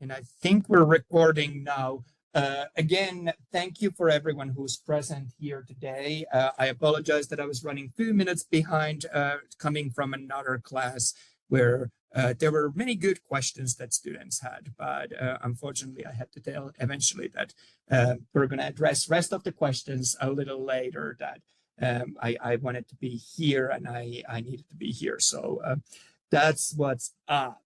And I think we're recording now. Again, thank you for everyone who's present here today. I apologize that I was running 2 minutes behind, coming from another class where there were many good questions that students had, but unfortunately I had to tell eventually that we're going to address rest of the questions a little later, that I wanted to be here and I needed to be here. So that's what's up.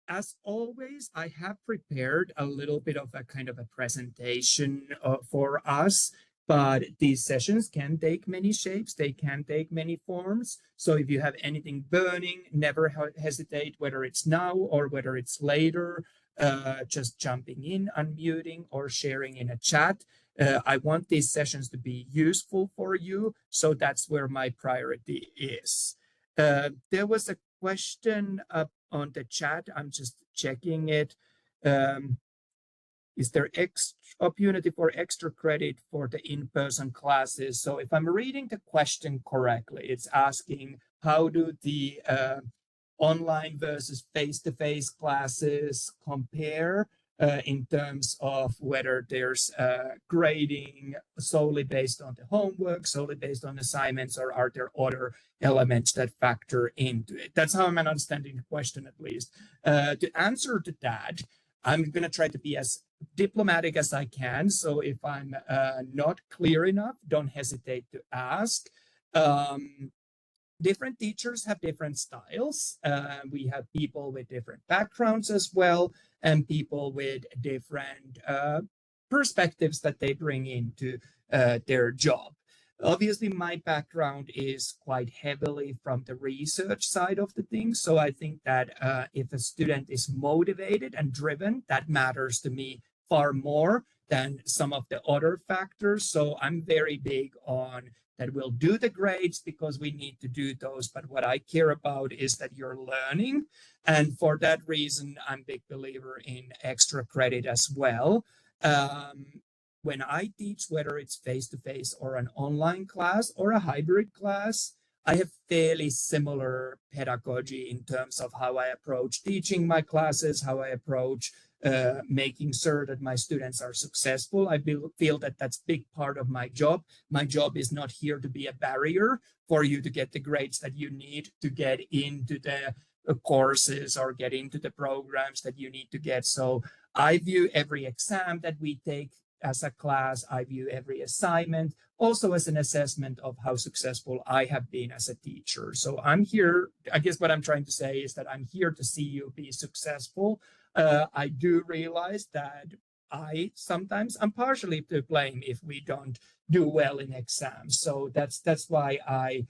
As always, I have prepared a little bit of a kind of a presentation for us, but these sessions can take many shapes. They can take many forms. So if you have anything burning, never hesitate, whether it's now or whether it's later, just jumping in, unmuting, or sharing in a chat. I want these sessions to be useful for you. So that's where my priority is. There was a question up on the chat. I'm just checking it. Is there opportunity for extra credit for the in-person classes? So if I'm reading the question correctly, it's asking how do the online versus face-to-face classes compare in terms of whether there's grading solely based on the homework, solely based on assignments, or are there other elements that factor into it? That's how I'm understanding the question, at least. To answer to that, I'm going to try to be as diplomatic as I can. So if I'm not clear enough, don't hesitate to ask. Different teachers have different styles. We have people with different backgrounds as well, and people with different perspectives that they bring into their job. Obviously, my background is quite heavily from the research side of the thing. So I think that if a student is motivated and driven, that matters to me far more than some of the other factors. So I'm very big on that we'll do the grades because we need to do those. But what I care about is that you're learning. And for that reason, I'm a big believer in extra credit as well. When I teach, whether it's face-to-face or an online class or a hybrid class, I have fairly similar pedagogy in terms of how I approach teaching my classes, how I approach making sure that my students are successful. I feel that that's a big part of my job. My job is not here to be a barrier for you to get the grades that you need to get into the courses or get into the programs that you need to get. So I view every exam that we take as a class, I view every assignment also as an assessment of how successful I have been as a teacher. So I'm here, I guess what I'm trying to say is that I'm here to see you be successful. I do realize that I'm partially to blame if we don't do well in exams. So that's why I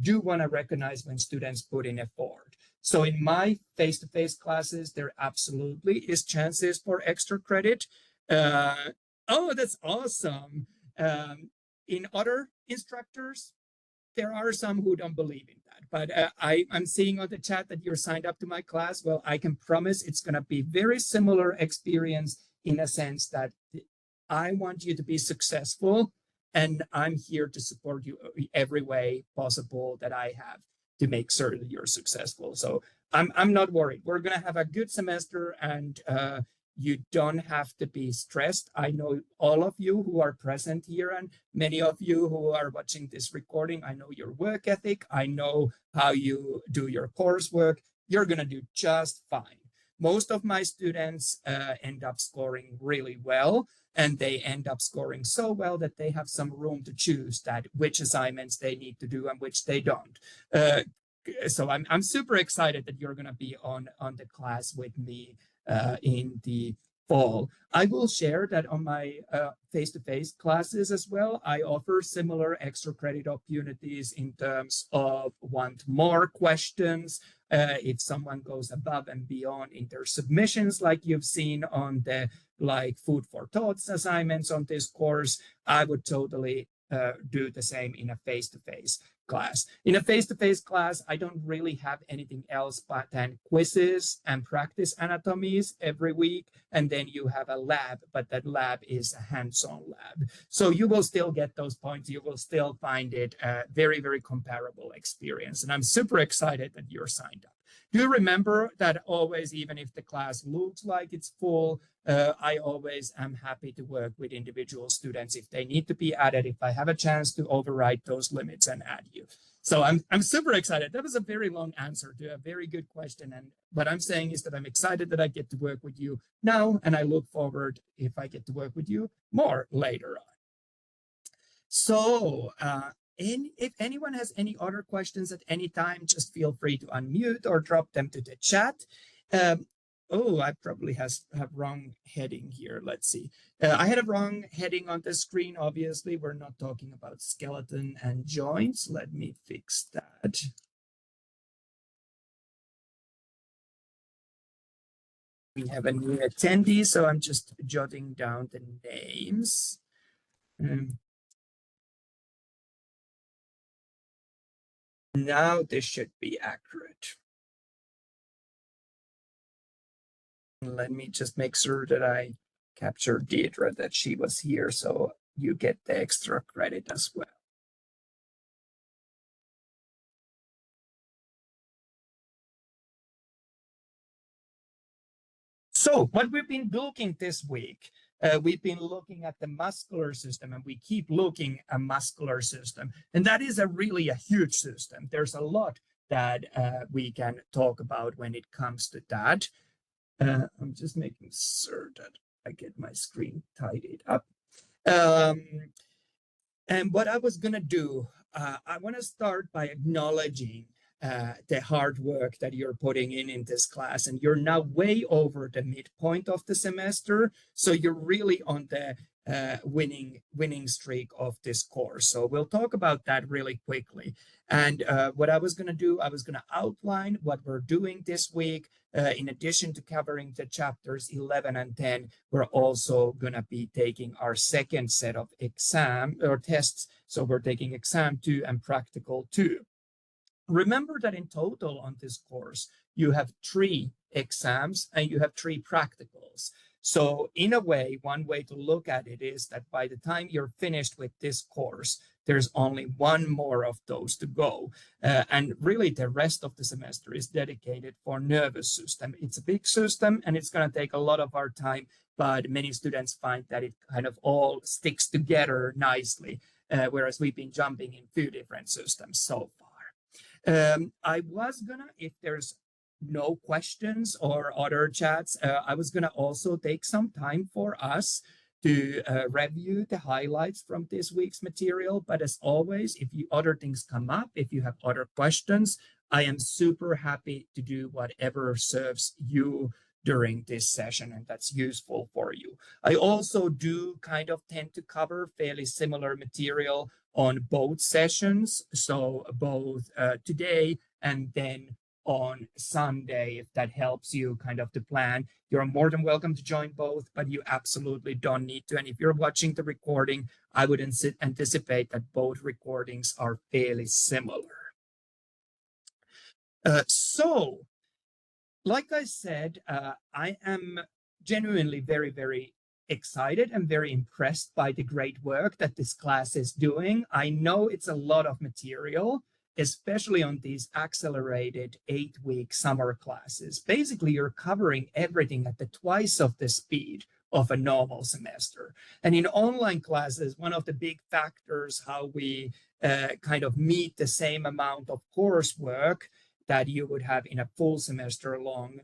do want to recognize when students put in effort. So in my face-to-face classes, there absolutely is chances for extra credit. Oh, that's awesome. In other instructors, there are some who don't believe in that, but I'm seeing on the chat that you're signed up to my class. Well, I can promise it's going to be very similar experience in a sense that I want you to be successful, and I'm here to support you every way possible that I have to make certain that you're successful. So I'm not worried. We're going to have a good semester, and you don't have to be stressed. I know all of you who are present here and many of you who are watching this recording. I know your work ethic. I know how you do your coursework. You're going to do just fine. Most of my students end up scoring really well, and they end up scoring so well that they have some room to choose that which assignments they need to do and which they don't. So I'm super excited that you're going to be on the class with me in the fall. I will share that on my face-to-face classes as well. I offer similar extra credit opportunities in terms of want more questions. If someone goes above and beyond in their submissions, like you've seen on the food for thoughts assignments on this course, I would totally do the same in a face-to-face class. In a face-to-face class, I don't really have anything else but then quizzes and practice anatomies every week. And then you have a lab, but that lab is a hands-on lab. So you will still get those points. You will still find it a very, very comparable experience. And I'm super excited that you're signed up. Do remember that always, even if the class looks like it's full, I always am happy to work with individual students if they need to be added, if I have a chance to override those limits and add you. So I'm super excited. That was a very long answer to a very good question. And what I'm saying is that I'm excited that I get to work with you now, and I look forward if I get to work with you more later on. So if anyone has any other questions at any time, just feel free to unmute or drop them to the chat. Oh, I probably have wrong heading here. Let's see. I had a wrong heading on the screen. Obviously, we're not talking about skeleton and joints. Let me fix that. We have a new attendee, so I'm just jotting down the names. Now this should be accurate. Let me just make sure that I capture Deidre, that she was here, so you get the extra credit as well. So what we've been looking this week, we've been looking at the muscular system, and we keep looking at muscular system. And that is really a huge system. There's a lot that we can talk about when it comes to that. I'm just making sure that I get my screen tidied up. And what I was going to do, I want to start by acknowledging the hard work that you're putting in this class. And you're now way over the midpoint of the semester. So you're really on the winning streak of this course. So we'll talk about that really quickly. And what I was going to do, I was going to outline what we're doing this week. In addition to covering the chapters 11 and 10, we're also going to be taking our second set of exam or tests. So we're taking exam 2 and practical 2. Remember that in total on this course, you have 3 exams and you have 3 practicals. So in a way, one way to look at it is that by the time you're finished with this course, there's only 1 more of those to go. And really the rest of the semester is dedicated for nervous system. It's a big system and it's going to take a lot of our time, but many students find that it kind of all sticks together nicely, whereas we've been jumping in 2 different systems so far. I was gonna, if there's no questions or other chats, I was gonna also take some time for us to review the highlights from this week's material. But as always, if other things come up, if you have other questions, I am super happy to do whatever serves you during this session and that's useful for you. I also do kind of tend to cover fairly similar material on both sessions. So both today and then on Sunday, if that helps you kind of to plan. You're more than welcome to join both, but you absolutely don't need to. And if you're watching the recording, I would anticipate that both recordings are fairly similar. So, like I said, I am genuinely very, very excited and very impressed by the great work that this class is doing. I know it's a lot of material, especially on these accelerated 8-week summer classes. Basically, you're covering everything at the twice of the speed of a normal semester. And in online classes, one of the big factors how we kind of meet the same amount of coursework that you would have in a full semester long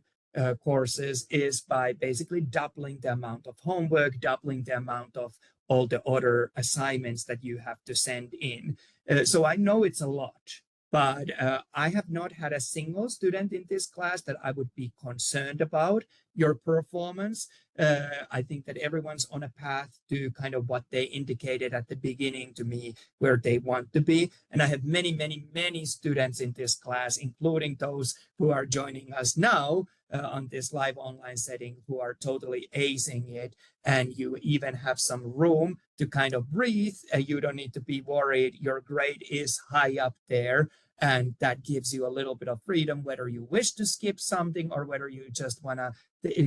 courses is by basically doubling the amount of homework, doubling the amount of all the other assignments that you have to send in. So I know it's a lot, but I have not had a single student in this class that I would be concerned about your performance. I think that everyone's on a path to kind of what they indicated at the beginning to me, where they want to be. And I have many, many, many students in this class, including those who are joining us now on this live online setting, who are totally acing it. And you even have some room to kind of breathe. You don't need to be worried. Your grade is high up there. And that gives you a little bit of freedom, whether you wish to skip something or whether you just want to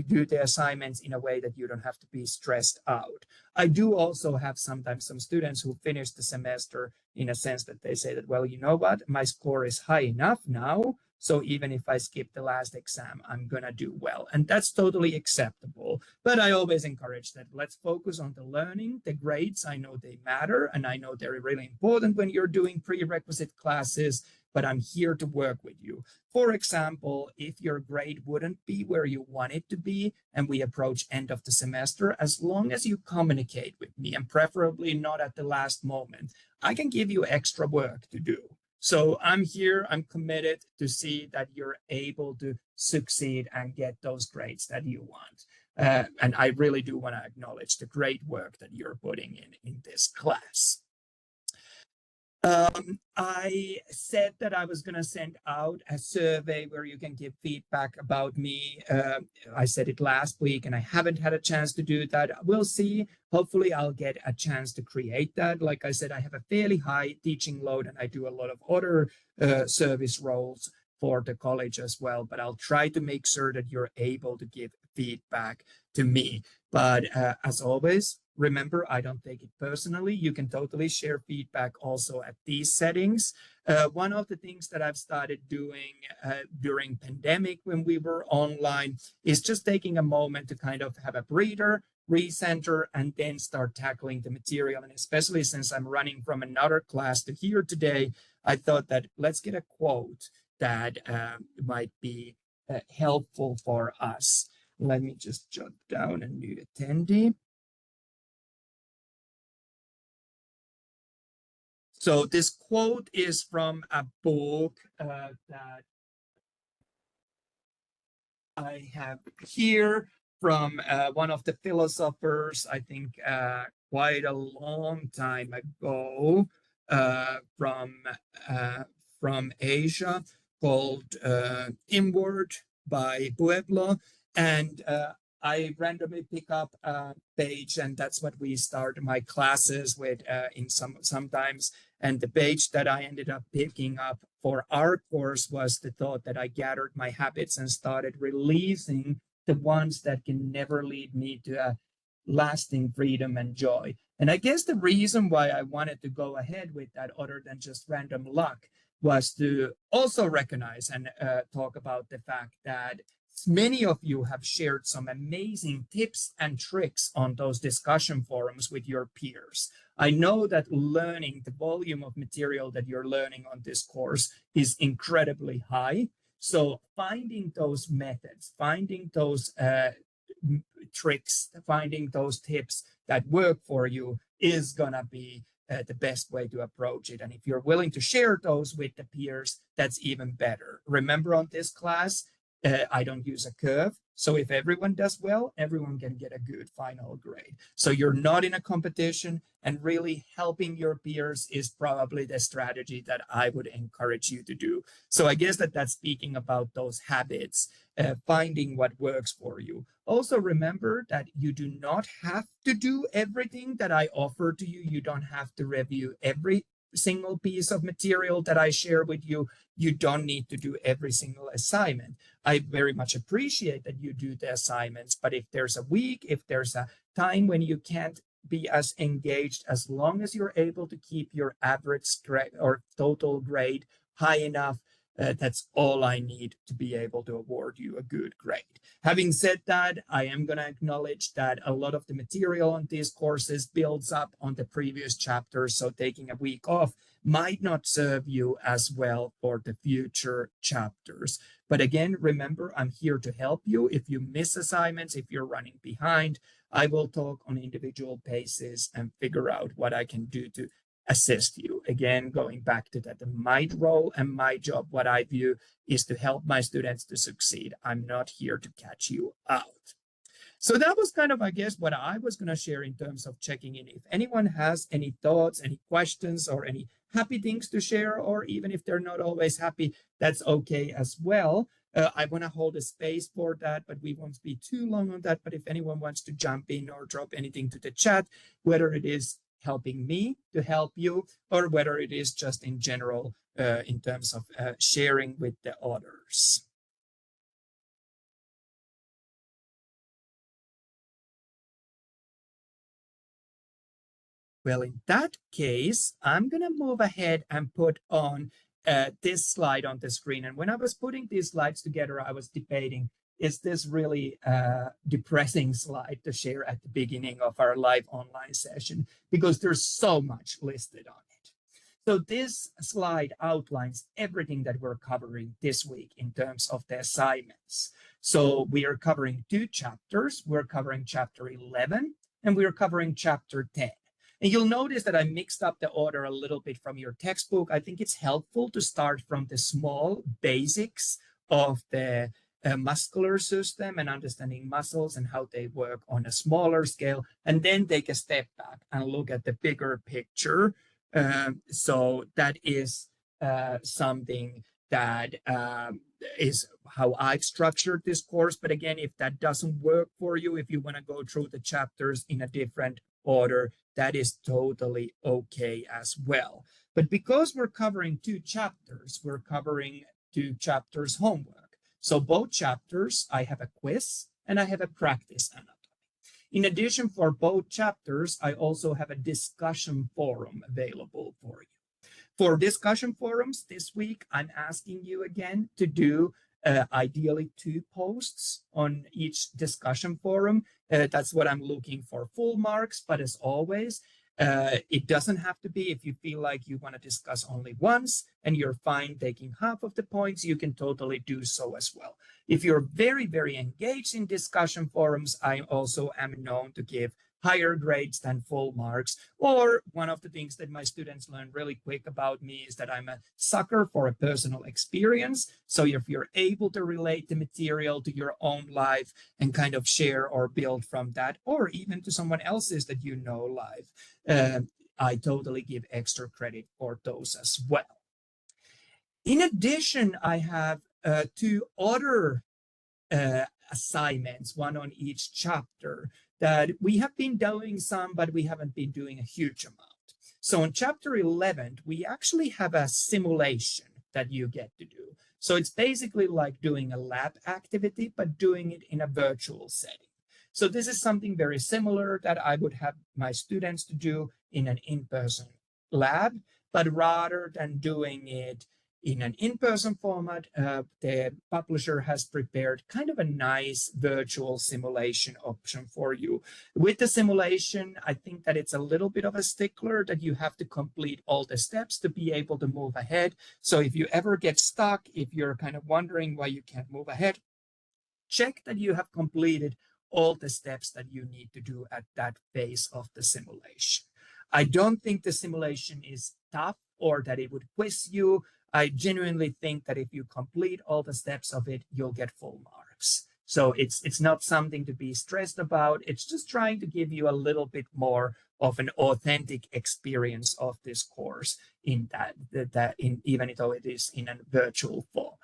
do the assignments in a way that you don't have to be stressed out. I do also have sometimes some students who finish the semester in a sense that they say that, well, you know what, my score is high enough now, So even if I skip the last exam, I'm going to do well. And that's totally acceptable. But I always encourage that let's focus on the learning. The grades, I know they matter, and I know they're really important when you're doing prerequisite classes, but I'm here to work with you. For example, if your grade wouldn't be where you want it to be, and we approach end of the semester, as long as you communicate with me, and preferably not at the last moment, I can give you extra work to do. So I'm here, I'm committed to see that you're able to succeed and get those grades that you want. And I really do want to acknowledge the great work that you're putting in this class. I said that I was going to send out a survey where you can give feedback about me. I said it last week and I haven't had a chance to do that. We'll see. Hopefully I'll get a chance to create that. Like I said, I have a fairly high teaching load and I do a lot of other service roles for the college as well, but I'll try to make sure that you're able to give feedback to me. But as always, remember, I don't take it personally. You can totally share feedback also at these settings. One of the things that I've started doing during pandemic when we were online is just taking a moment to kind of have a breather, recenter, and then start tackling the material. And especially since I'm running from another class to here today, I thought that let's get a quote that might be helpful for us. Let me just jot down a new attendee. So this quote is from a book that I have here from one of the philosophers, I think quite a long time ago, from Asia, called Inward by Pueblo. And I randomly pick up a page, and that's what we start my classes with in sometimes. And the page that I ended up picking up for our course was the thought that I gathered my habits and started releasing the ones that can never lead me to a lasting freedom and joy. And I guess the reason why I wanted to go ahead with that, other than just random luck, was to also recognize and talk about the fact that many of you have shared some amazing tips and tricks on those discussion forums with your peers. I know that learning, the volume of material that you're learning on this course is incredibly high. So finding those methods, finding those tricks, finding those tips that work for you is going to be the best way to approach it. And if you're willing to share those with the peers, that's even better. Remember, on this class, I don't use a curve. So if everyone does well, everyone can get a good final grade. So you're not in a competition, and really helping your peers is probably the strategy that I would encourage you to do. So I guess that's speaking about those habits, finding what works for you. Also remember that you do not have to do everything that I offer to you. You don't have to review every single piece of material that I share with you. You don't need to do every single assignment. I very much appreciate that you do the assignments, but if there's a week, if there's a time when you can't be as engaged, as long as you're able to keep your average or total grade high enough, that's all I need to be able to award you a good grade. Having said that, I am going to acknowledge that a lot of the material on these courses builds up on the previous chapters, so taking a week off might not serve you as well for the future chapters. But again, remember, I'm here to help you. If you miss assignments, if you're running behind, I will talk on individual basis and figure out what I can do to assist you. Again, going back to that, my role and my job, what I view, is to help my students to succeed. I'm not here to catch you out. So that was kind of, I guess, what I was going to share in terms of checking in. If anyone has any thoughts, any questions, or any happy things to share, or even if they're not always happy, that's okay as well. I want to hold a space for that, but we won't be too long on that. But if anyone wants to jump in or drop anything to the chat, whether it is helping me to help you, or whether it is just in general in terms of sharing with the others. Well, in that case, I'm going to move ahead and put on this slide on the screen. And when I was putting these slides together, I was debating, is this really a depressing slide to share at the beginning of our live online session? Because there's so much listed on it. So this slide outlines everything that we're covering this week in terms of the assignments. So we are covering 2 chapters. We're covering chapter 11 and we're covering chapter 10. And you'll notice that I mixed up the order a little bit from your textbook. I think it's helpful to start from the small basics of the muscular system and understanding muscles and how they work on a smaller scale, and then take a step back and look at the bigger picture. So that is something that is how I've structured this course. But again, if that doesn't work for you, if you want to go through the chapters in a different order, that is totally okay as well. But because we're covering 2 chapters, we're covering 2 chapters homework. So both chapters, I have a quiz and I have a practice anatomy. In addition, for both chapters, I also have a discussion forum available for you. For discussion forums this week, I'm asking you again to do ideally 2 posts on each discussion forum. That's what I'm looking for, full marks, but as always, it doesn't have to be. If you feel like you want to discuss only once and you're fine taking half of the points, you can totally do so as well. If you're very, very engaged in discussion forums, I also am known to give higher grades than full marks. Or one of the things that my students learn really quick about me is that I'm a sucker for a personal experience. So if you're able to relate the material to your own life and kind of share or build from that, or even to someone else's that you know live, I totally give extra credit for those as well. In addition, I have 2 other assignments, one on each chapter, that we have been doing some, but we haven't been doing a huge amount. So in chapter 11, we actually have a simulation that you get to do. So it's basically like doing a lab activity, but doing it in a virtual setting. So this is something very similar that I would have my students to do in an in-person lab, but rather than doing it in an in-person format, the publisher has prepared kind of a nice virtual simulation option for you. With the simulation, I think that it's a little bit of a stickler that you have to complete all the steps to be able to move ahead. So if you ever get stuck, if you're kind of wondering why you can't move ahead, check that you have completed all the steps that you need to do at that phase of the simulation. I don't think the simulation is tough or that it would quiz you. I genuinely think that if you complete all the steps of it, you'll get full marks. So it's not something to be stressed about. It's just trying to give you a little bit more of an authentic experience of this course in even though it is in a virtual format.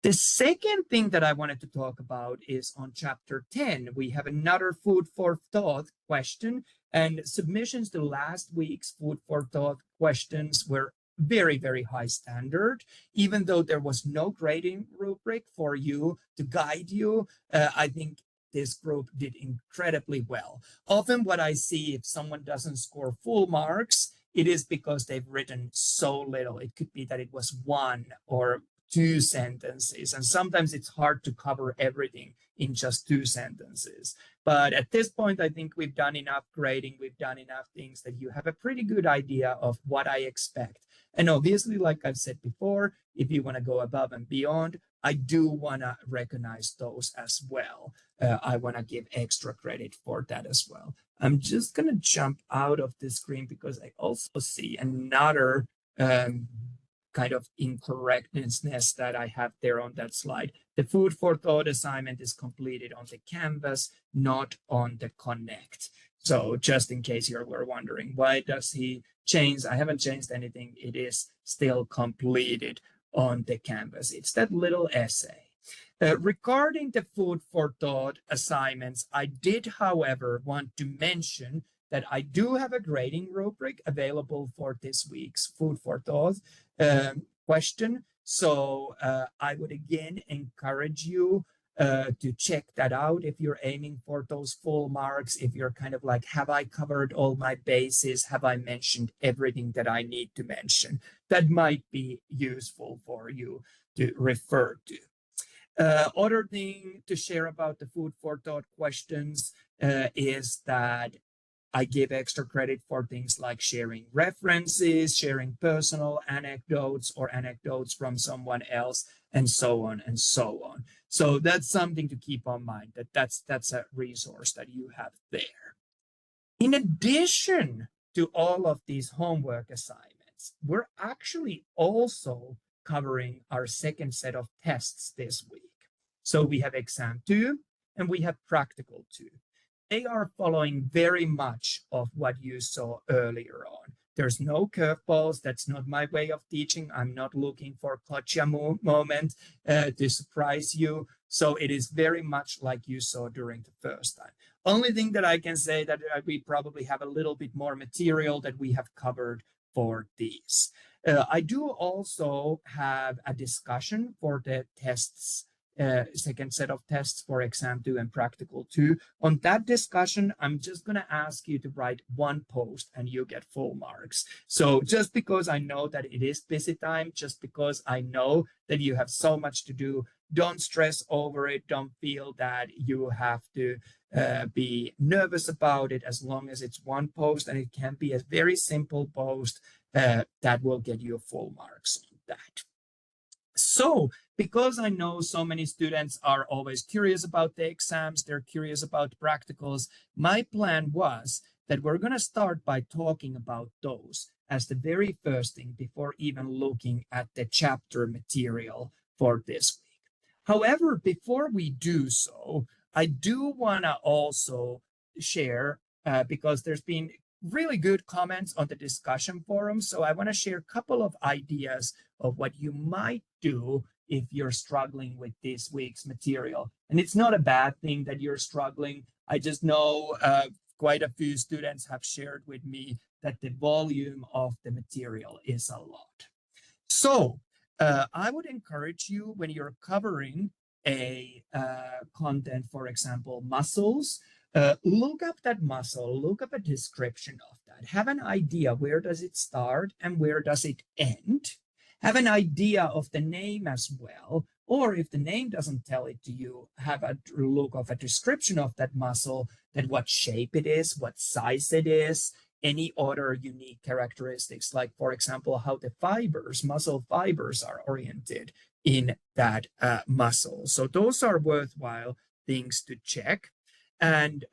The second thing that I wanted to talk about is on chapter 10. We have another food for thought question, and submissions to last week's food for thought questions were very, very high standard. Even though there was no grading rubric for you to guide you, I think this group did incredibly well. Often what I see, if someone doesn't score full marks, it is because they've written so little. It could be that it was 1 or 2 sentences, and sometimes it's hard to cover everything in just 2 sentences. But at this point, I think we've done enough grading, we've done enough things that you have a pretty good idea of what I expect. And obviously, like I've said before, if you want to go above and beyond, I do want to recognize those as well. I want to give extra credit for that as well. I'm just going to jump out of the screen because I also see another kind of incorrectness that I have there on that slide. The food for thought assignment is completed on the Canvas, not on the Connect. So just in case you were wondering, why does he change? I haven't changed anything. It is still completed on the Canvas. It's that little essay. Regarding the food for thought assignments, I did, however, want to mention that I do have a grading rubric available for this week's food for thought question. So I would again encourage you to check that out if you're aiming for those full marks, if you're kind of like, have I covered all my bases? Have I mentioned everything that I need to mention? That might be useful for you to refer to. Other thing to share about the food for thought questions is that I give extra credit for things like sharing references, sharing personal anecdotes or anecdotes from someone else, and so on and so on. So that's something to keep on mind, that's a resource that you have there. In addition to all of these homework assignments, we're actually also covering our second set of tests this week. So we have exam 2 and we have practical 2. They are following very much of what you saw earlier on. There's no curveballs. That's not my way of teaching. I'm not looking for gotcha moment to surprise you. So it is very much like you saw during the first time. Only thing that I can say that we probably have a little bit more material that we have covered for these. I do also have a discussion for the tests, second set of tests for exam 2 and practical 2. On that discussion, I'm just going to ask you to write one post and you get full marks. So just because I know that it is busy time, just because I know that you have so much to do, don't stress over it. Don't feel that you have to be nervous about it, as long as it's one post, and it can be a very simple post that will get you full marks on that. So, because I know so many students are always curious about the exams, they're curious about practicals, my plan was that we're going to start by talking about those as the very first thing before even looking at the chapter material for this week. However, before we do so, I do want to also share, because there's been really good comments on the discussion forum. So I want to share a couple of ideas of what you might do if you're struggling with this week's material. And it's not a bad thing that you're struggling. I just know quite a few students have shared with me that the volume of the material is a lot. So I would encourage you, when you're covering a content, for example, muscles, look up that muscle, look up a description of that, have an idea where does it start and where does it end, have an idea of the name as well, or if the name doesn't tell it to you, have a look of a description of that muscle, that what shape it is, what size it is, any other unique characteristics, like, for example, how the fibers, muscle fibers, are oriented in that muscle. So those are worthwhile things to check. And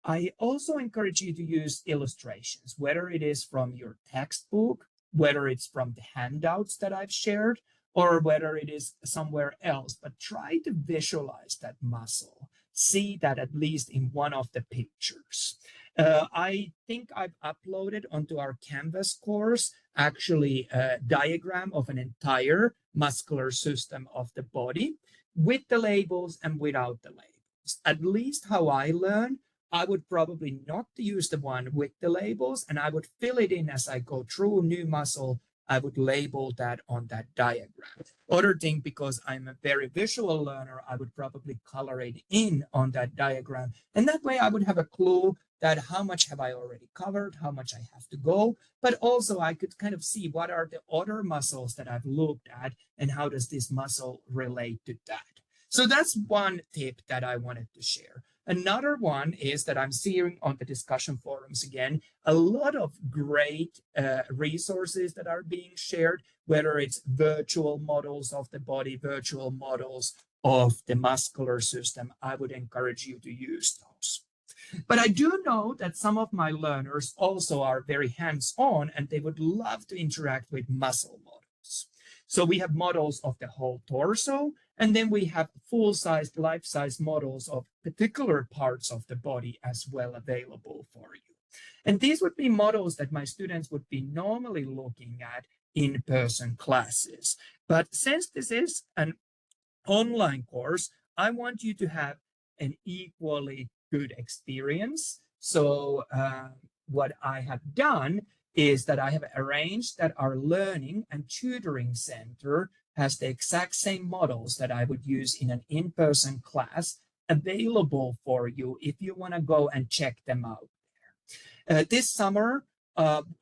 I also encourage you to use illustrations, whether it is from your textbook, whether it's from the handouts that I've shared, or whether it is somewhere else, but try to visualize that muscle. See that at least in one of the pictures. I think I've uploaded onto our Canvas course actually a diagram of an entire muscular system of the body with the labels and without the labels. At least how I learn, I would probably not use the one with the labels, and I would fill it in as I go through a new muscle. I would label that on that diagram. Other thing, because I'm a very visual learner, I would probably color it in on that diagram. And that way I would have a clue that how much have I already covered, how much I have to go, but also I could kind of see what are the other muscles that I've looked at and how does this muscle relate to that. So that's one tip that I wanted to share. Another one is that I'm seeing on the discussion forums again, a lot of great resources that are being shared, whether it's virtual models of the body, virtual models of the muscular system. I would encourage you to use those. But I do know that some of my learners also are very hands-on and they would love to interact with muscle models. So we have models of the whole torso, and then we have full-size, life-size models of particular parts of the body as well available for you. And these would be models that my students would be normally looking at in-person classes. But since this is an online course, I want you to have an equally good experience. So what I have done is that I have arranged that our learning and tutoring center has the exact same models that I would use in an in-person class available for you if you want to go and check them out. This summer,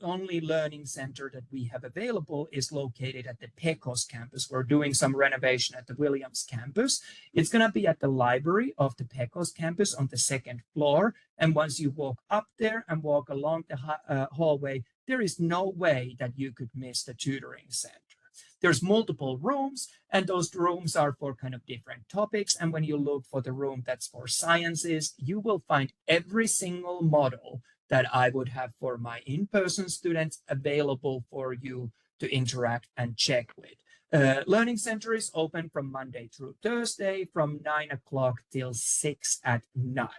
only learning center that we have available is located at the Pecos campus. We're doing some renovation at the Williams campus. It's going to be at the library of the Pecos campus on the second floor. And once you walk up there and walk along the hallway, there is no way that you could miss the tutoring center. There's multiple rooms, and those rooms are for kind of different topics. And when you look for the room that's for sciences, you will find every single model that I would have for my in-person students available for you to interact and check with. Learning Center is open from Monday through Thursday from 9 o'clock till 6 at night.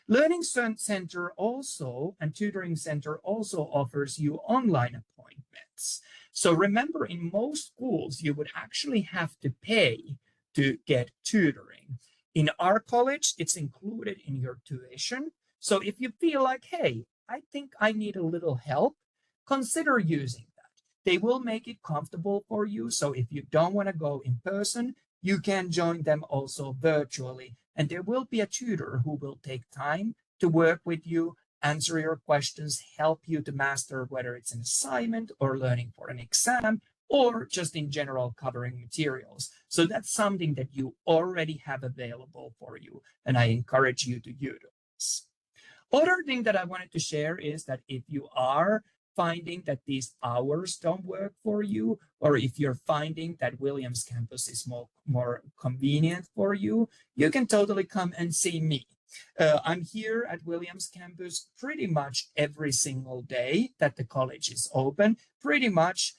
Learning Center also and Tutoring Center also offers you online appointments. So remember, in most schools, you would actually have to pay to get tutoring. In our college, it's included in your tuition. So if you feel like, hey, I think I need a little help, consider using that. They will make it comfortable for you. So if you don't want to go in person, you can join them also virtually. And there will be a tutor who will take time to work with you, answer your questions, help you to master whether it's an assignment or learning for an exam, or just in general covering materials. So that's something that you already have available for you, and I encourage you to utilize. Other thing that I wanted to share is that if you are finding that these hours don't work for you, or if you're finding that Williams campus is more convenient for you, you can totally come and see me. I'm here at Williams campus pretty much every single day that the college is open, pretty much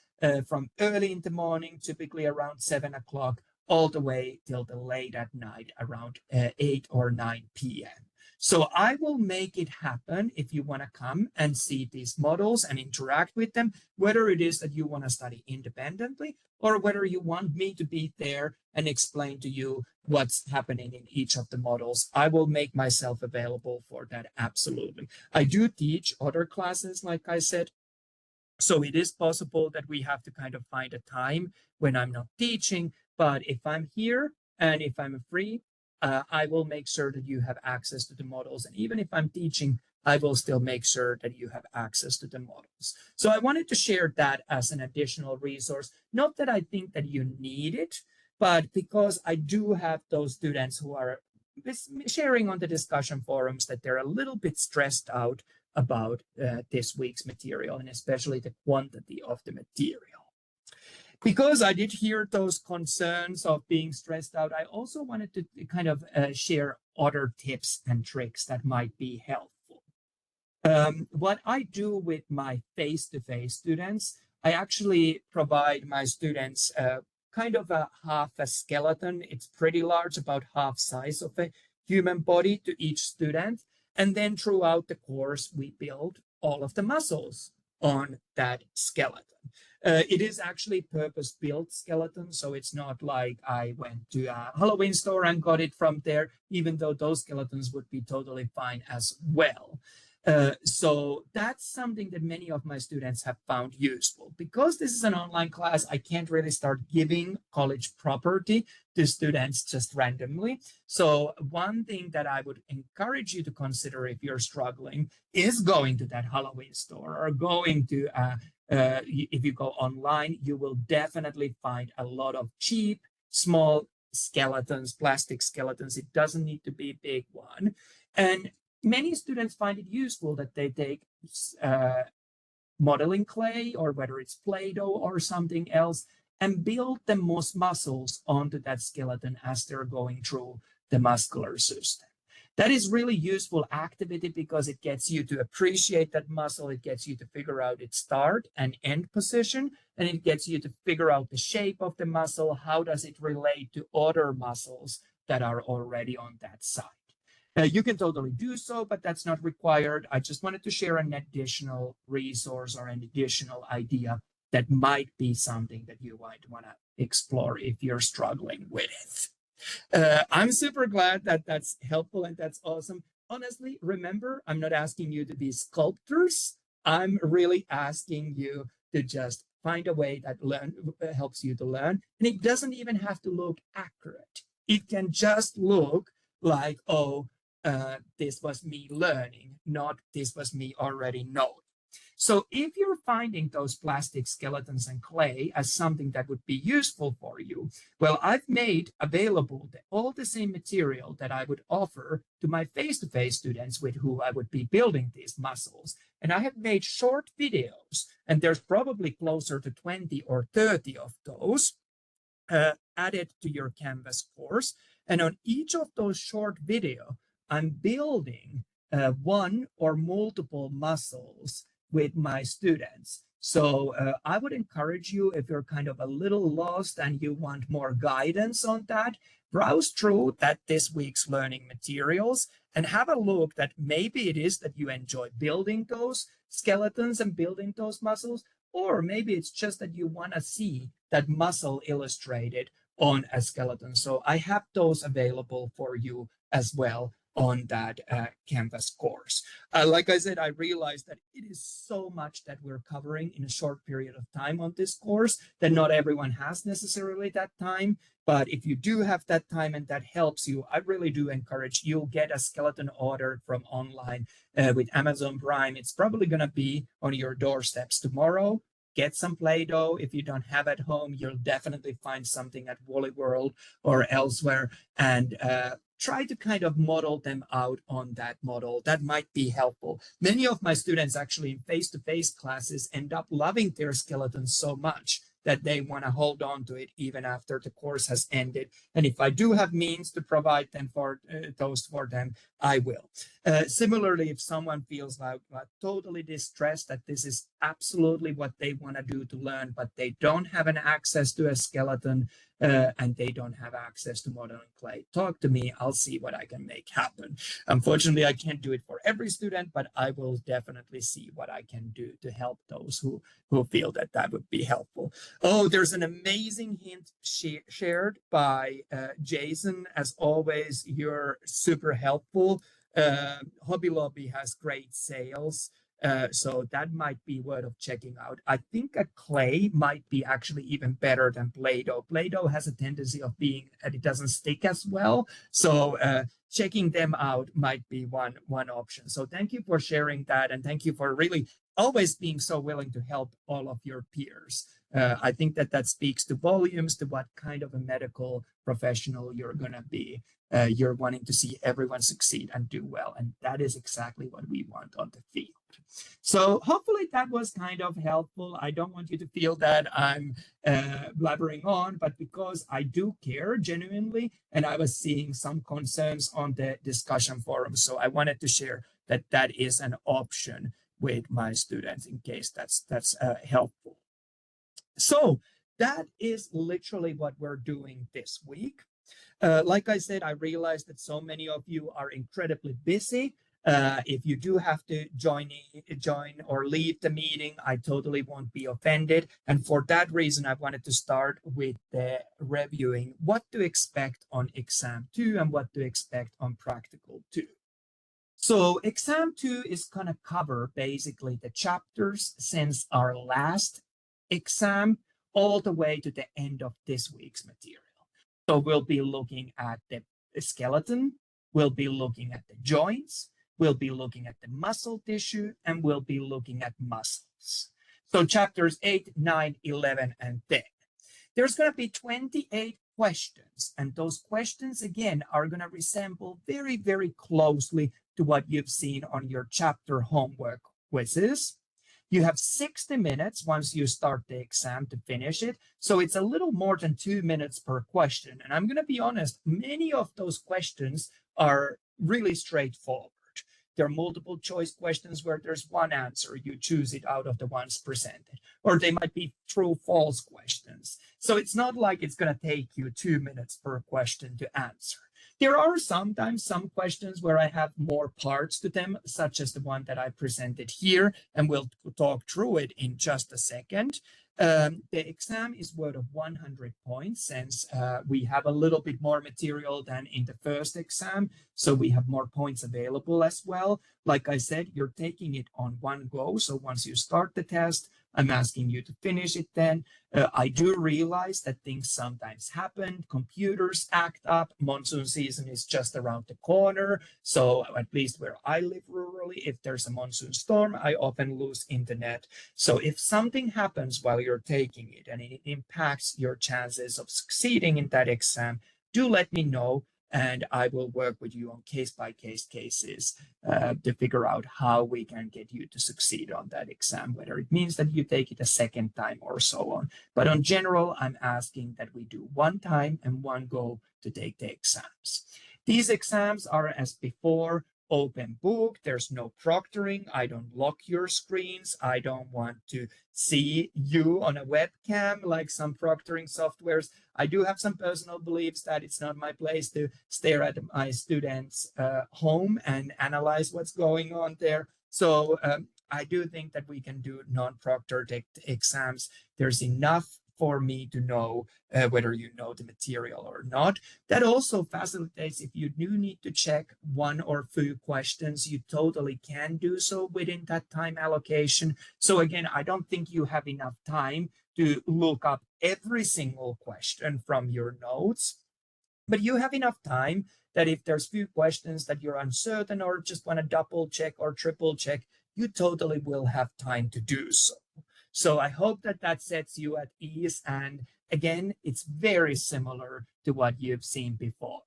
from early in the morning, typically around 7 o'clock, all the way till the late at night, around 8 or 9 p.m. So I will make it happen if you want to come and see these models and interact with them, whether it is that you want to study independently or whether you want me to be there and explain to you what's happening in each of the models. I will make myself available for that, absolutely. I do teach other classes, like I said, so it is possible that we have to kind of find a time when I'm not teaching, but if I'm here and if I'm free, I will make sure that you have access to the models. And even if I'm teaching, I will still make sure that you have access to the models. So I wanted to share that as an additional resource. Not that I think that you need it, but because I do have those students who are sharing on the discussion forums that they're a little bit stressed out about this week's material, and especially the quantity of the material. Because I did hear those concerns of being stressed out, I also wanted to kind of share other tips and tricks that might be helpful. What I do with my face-to-face students, I actually provide my students kind of half a skeleton. It's pretty large, about half size of a human body to each student. And then throughout the course, we build all of the muscles on that skeleton. It is actually purpose-built skeleton, so it's not like I went to a Halloween store and got it from there, even though those skeletons would be totally fine as well. So that's something that many of my students have found useful. Because this is an online class, I can't really start giving college property to students just randomly. So one thing that I would encourage you to consider if you're struggling is going to that Halloween store or going to, if you go online, you will definitely find a lot of cheap, small skeletons, plastic skeletons. It doesn't need to be a big one. And many students find it useful that they take modeling clay, or whether it's Play-Doh or something else, and build the most muscles onto that skeleton as they're going through the muscular system. That is really useful activity because it gets you to appreciate that muscle. It gets you to figure out its start and end position, and it gets you to figure out the shape of the muscle. How does it relate to other muscles that are already on that side? You can totally do so, but that's not required. I just wanted to share an additional resource or an additional idea that might be something that you might want to explore if you're struggling with it. I'm super glad that that's helpful and that's awesome. Honestly, remember, I'm not asking you to be sculptors. I'm really asking you to just find a way that helps you to learn. And it doesn't even have to look accurate. It can just look like, oh, this was me learning, not this was me already knowing. So if you're finding those plastic skeletons and clay as something that would be useful for you, well, I've made available all the same material that I would offer to my face-to-face students with who I would be building these muscles. And I have made short videos, and there's probably closer to 20 or 30 of those added to your Canvas course. And on each of those short video, I'm building one or multiple muscles with my students. So I would encourage you, if you're kind of a little lost and you want more guidance on that, browse through this week's learning materials and have a look that maybe it is that you enjoy building those skeletons and building those muscles, or maybe it's just that you want to see that muscle illustrated on a skeleton. So I have those available for you as well on that Canvas course. Like I said, I realized that it is so much that we're covering in a short period of time on this course that not everyone has necessarily that time. But if you do have that time and that helps you, I really do encourage you'll get a skeleton ordered from online with Amazon Prime. It's probably going to be on your doorsteps tomorrow. Get some Play-Doh. If you don't have at home, you'll definitely find something at Woolly World or elsewhere, and try to kind of model them out on that model. That might be helpful. Many of my students actually in face-to-face classes end up loving their skeletons so much that they want to hold on to it even after the course has ended. And if I do have means to provide them for those for them, I will. Similarly, if someone feels like totally distressed that this is absolutely what they want to do to learn, but they don't have an access to a skeleton and they don't have access to modeling clay, talk to me. I'll see what I can make happen. Unfortunately, I can't do it for every student, but I will definitely see what I can do to help those who feel that that would be helpful. Oh, there's an amazing hint shared by Jason. As always, you're super helpful. Hobby Lobby has great sales. So that might be worth checking out. I think a clay might be actually even better than Play-Doh. Play-Doh has a tendency of being that it doesn't stick as well. So checking them out might be one option. So thank you for sharing that. And thank you for really always being so willing to help all of your peers. I think that speaks to volumes to what kind of a medical professional you're going to be. You're wanting to see everyone succeed and do well. And that is exactly what we want on the field. So hopefully that was kind of helpful. I don't want you to feel that I'm blabbering on, but because I do care genuinely, and I was seeing some concerns on the discussion forum. So I wanted to share that is an option with my students in case that's helpful. So that is literally what we're doing this week. Like I said, I realized that so many of you are incredibly busy. If you do have to join or leave the meeting, I totally won't be offended. And for that reason, I wanted to start with reviewing what to expect on exam 2 and what to expect on practical 2. So exam 2 is going to cover basically the chapters since our last exam all the way to the end of this week's material. So we'll be looking at the skeleton, we'll be looking at the joints, we'll be looking at the muscle tissue, and we'll be looking at muscles. So chapters 8, 9, 11, and 10. There's going to be 28 questions, and those questions, again, are going to resemble very, very closely to what you've seen on your chapter homework quizzes. You have 60 minutes once you start the exam to finish it. So it's a little more than 2 minutes per question. And I'm going to be honest, many of those questions are really straightforward. There are multiple choice questions where there's one answer. You choose it out of the ones presented. Or they might be true, false questions. So it's not like it's going to take you 2 minutes per question to answer. There are sometimes some questions where I have more parts to them, such as the one that I presented here, and we'll talk through it in just a second. The exam is worth of 100 points since we have a little bit more material than in the first exam, so we have more points available as well. Like I said, you're taking it on one go, so once you start the test, I'm asking you to finish it then. I do realize that things sometimes happen. Computers act up. Monsoon season is just around the corner. So at least where I live rurally, if there's a monsoon storm, I often lose internet. So if something happens while you're taking it and it impacts your chances of succeeding in that exam, do let me know, and I will work with you on case-by-case cases to figure out how we can get you to succeed on that exam, whether it means that you take it a second time or so on. But in general, I'm asking that we do one time and one go to take the exams. These exams are, as before, open book. There's no proctoring. I don't lock your screens. I don't want to see you on a webcam like some proctoring softwares. I do have some personal beliefs that it's not my place to stare at my students' home and analyze what's going on there. So I do think that we can do non-proctored exams. There's enough for me to know whether you know the material or not. That also facilitates, if you do need to check one or few questions, you totally can do so within that time allocation. So again, I don't think you have enough time to look up every single question from your notes, but you have enough time that if there's few questions that you're uncertain or just want to double check or triple check, you totally will have time to do so. So I hope that that sets you at ease. And again, it's very similar to what you've seen before.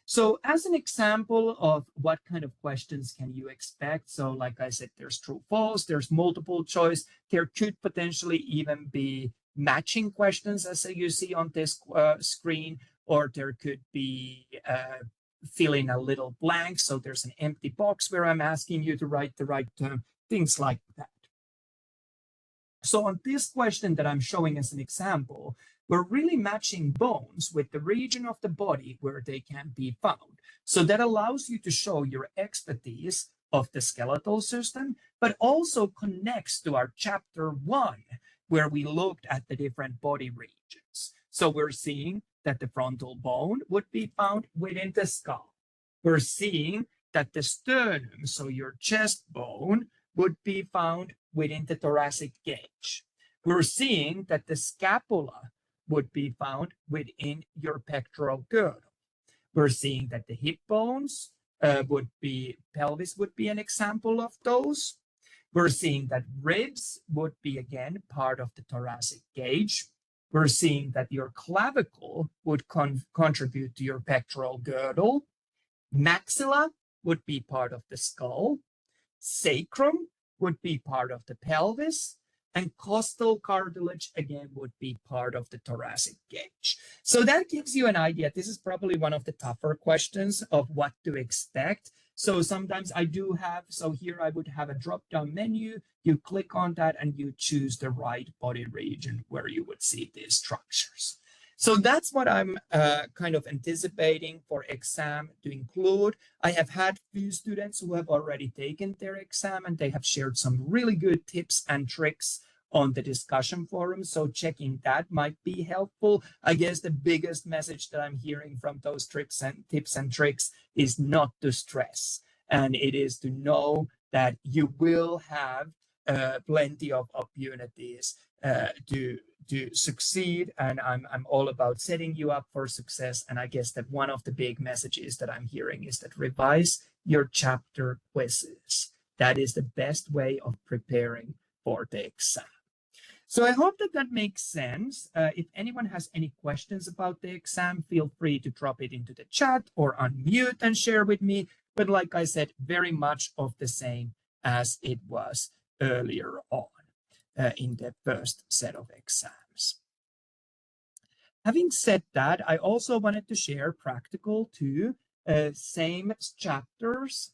So as an example of what kind of questions can you expect? So like I said, there's true, false, there's multiple choice. There could potentially even be matching questions as you see on this screen, or there could be fill in a little blank. So there's an empty box where I'm asking you to write the right term, things like that. So on this question that I'm showing as an example, we're really matching bones with the region of the body where they can be found. So that allows you to show your expertise of the skeletal system, but also connects to our chapter 1, where we looked at the different body regions. So we're seeing that the frontal bone would be found within the skull. We're seeing that the sternum, so your chest bone, would be found within the thoracic gauge. We're seeing that the scapula would be found within your pectoral girdle. We're seeing that the hip bones pelvis would be an example of those. We're seeing that ribs would be, again, part of the thoracic gauge. We're seeing that your clavicle would contribute to your pectoral girdle. Maxilla would be part of the skull. Sacrum would be part of the pelvis, and costal cartilage, again, would be part of the thoracic gauge. So that gives you an idea. This is probably one of the tougher questions of what to expect. So sometimes I do have, so here I would have a drop-down menu. You click on that and you choose the right body region where you would see these structures. So that's what I'm kind of anticipating for exam to include. I have had few students who have already taken their exam, and they have shared some really good tips and tricks on the discussion forum. So checking that might be helpful. I guess the biggest message that I'm hearing from those tips and tricks is not to stress. And it is to know that you will have plenty of opportunities to succeed, and I'm all about setting you up for success. And I guess that one of the big messages that I'm hearing is that revise your chapter quizzes. That is the best way of preparing for the exam. So I hope that that makes sense. If anyone has any questions about the exam, feel free to drop it into the chat or unmute and share with me. But like I said, very much of the same as it was earlier on in the first set of exams. Having said that, I also wanted to share practical 2, same chapters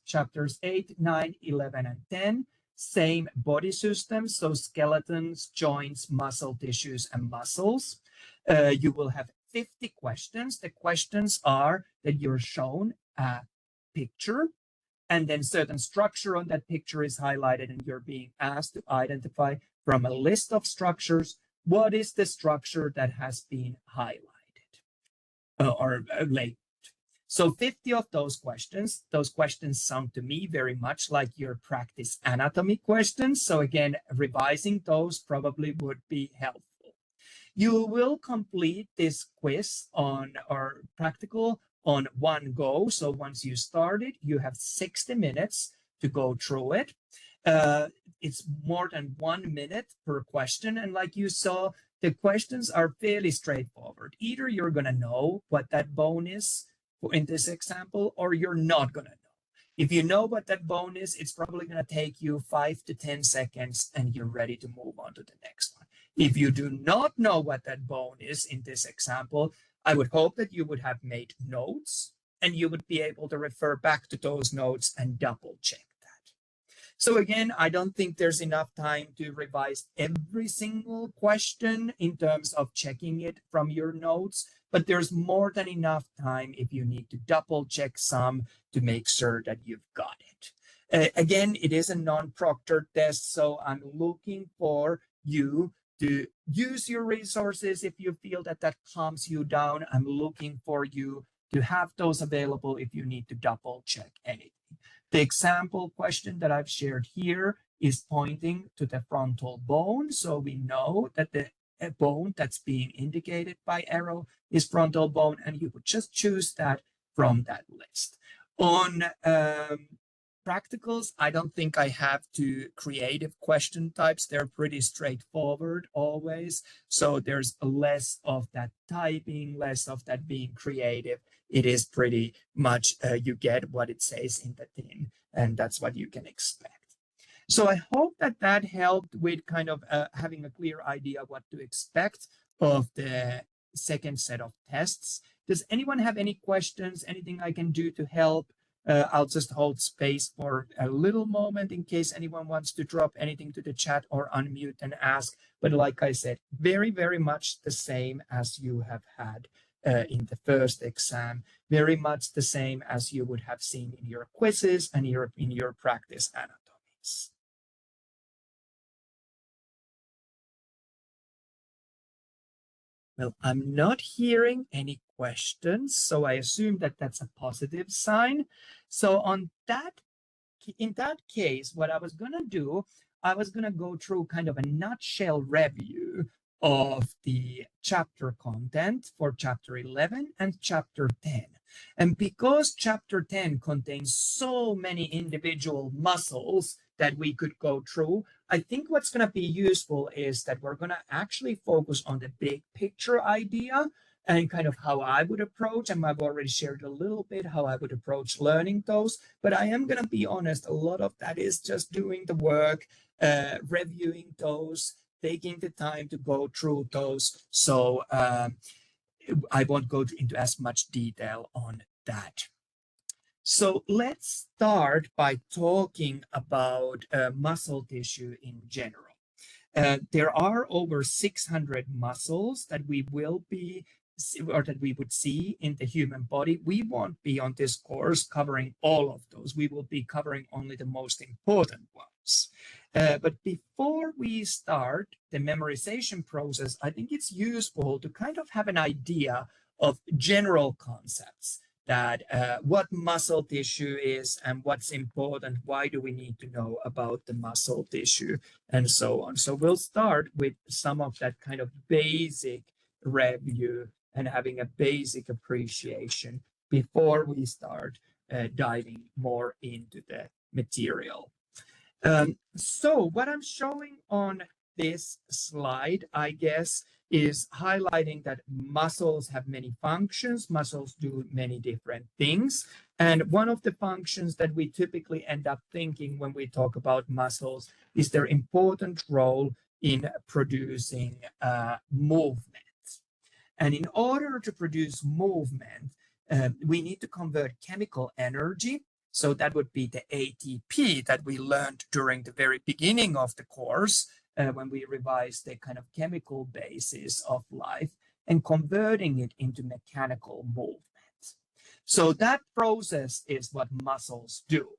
8, 9, 11, and 10, same body systems, so skeletons, joints, muscle tissues, and muscles. You will have 50 questions. The questions are that you're shown a picture, and then certain structure on that picture is highlighted, and you're being asked to identify from a list of structures what is the structure that has been highlighted or labeled. So 50 of those questions sound to me very much like your practice anatomy questions. So again, revising those probably would be helpful. You will complete this quiz on or practical on one go. So once you start it, you have 60 minutes to go through it. It's more than 1 minute per question. And like you saw, the questions are fairly straightforward. Either you're going to know what that bone is in this example, or you're not going to know. If you know what that bone is, it's probably going to take you 5 to 10 seconds and you're ready to move on to the next one. If you do not know what that bone is in this example, I would hope that you would have made notes and you would be able to refer back to those notes and double check that. So again, I don't think there's enough time to revise every single question in terms of checking it from your notes, but there's more than enough time if you need to double check some to make sure that you've got it. Again, it is a non-proctored test, so I'm looking for you to use your resources if you feel that that calms you down. I'm looking for you to have those available if you need to double check anything. The example question that I've shared here is pointing to the frontal bone. So we know that the bone that's being indicated by arrow is frontal bone, and you would just choose that from that list. On practicals, I don't think I have two creative question types. They're pretty straightforward always. So there's less of that typing, less of that being creative. It is pretty much you get what it says in the tin, and that's what you can expect. So I hope that that helped with kind of having a clear idea what to expect of the second set of tests. Does anyone have any questions, anything I can do to help? I'll just hold space for a little moment in case anyone wants to drop anything to the chat or unmute and ask. But like I said, very, very much the same as you have had in the first exam, very much the same as you would have seen in your quizzes and in your practice anatomies. Well, I'm not hearing any questions, so I assume that that's a positive sign. So in that case, what I was going to do, I was going to go through kind of a nutshell review of the chapter content for chapter 11 and chapter 10. And because chapter 10 contains so many individual muscles that we could go through, I think what's going to be useful is that we're going to actually focus on the big picture idea and kind of how I would approach, and I've already shared a little bit how I would approach learning those, but I am going to be honest, a lot of that is just doing the work, reviewing those, taking the time to go through those. So I won't go into as much detail on that. So let's start by talking about muscle tissue in general. There are over 600 muscles that we will be or that we would see in the human body. We won't be on this course covering all of those. We will be covering only the most important ones. But before we start the memorization process, I think it's useful to kind of have an idea of general concepts that what muscle tissue is and what's important, why do we need to know about the muscle tissue, and so on. So we'll start with some of that kind of basic review and having a basic appreciation before we start diving more into the material. So what I'm showing on this slide, I guess, is highlighting that muscles have many functions. Muscles do many different things. And one of the functions that we typically end up thinking when we talk about muscles is their important role in producing movement. And in order to produce movement, we need to convert chemical energy. So that would be the ATP that we learned during the very beginning of the course when we revised the kind of chemical basis of life and converting it into mechanical movement. So that process is what muscles do.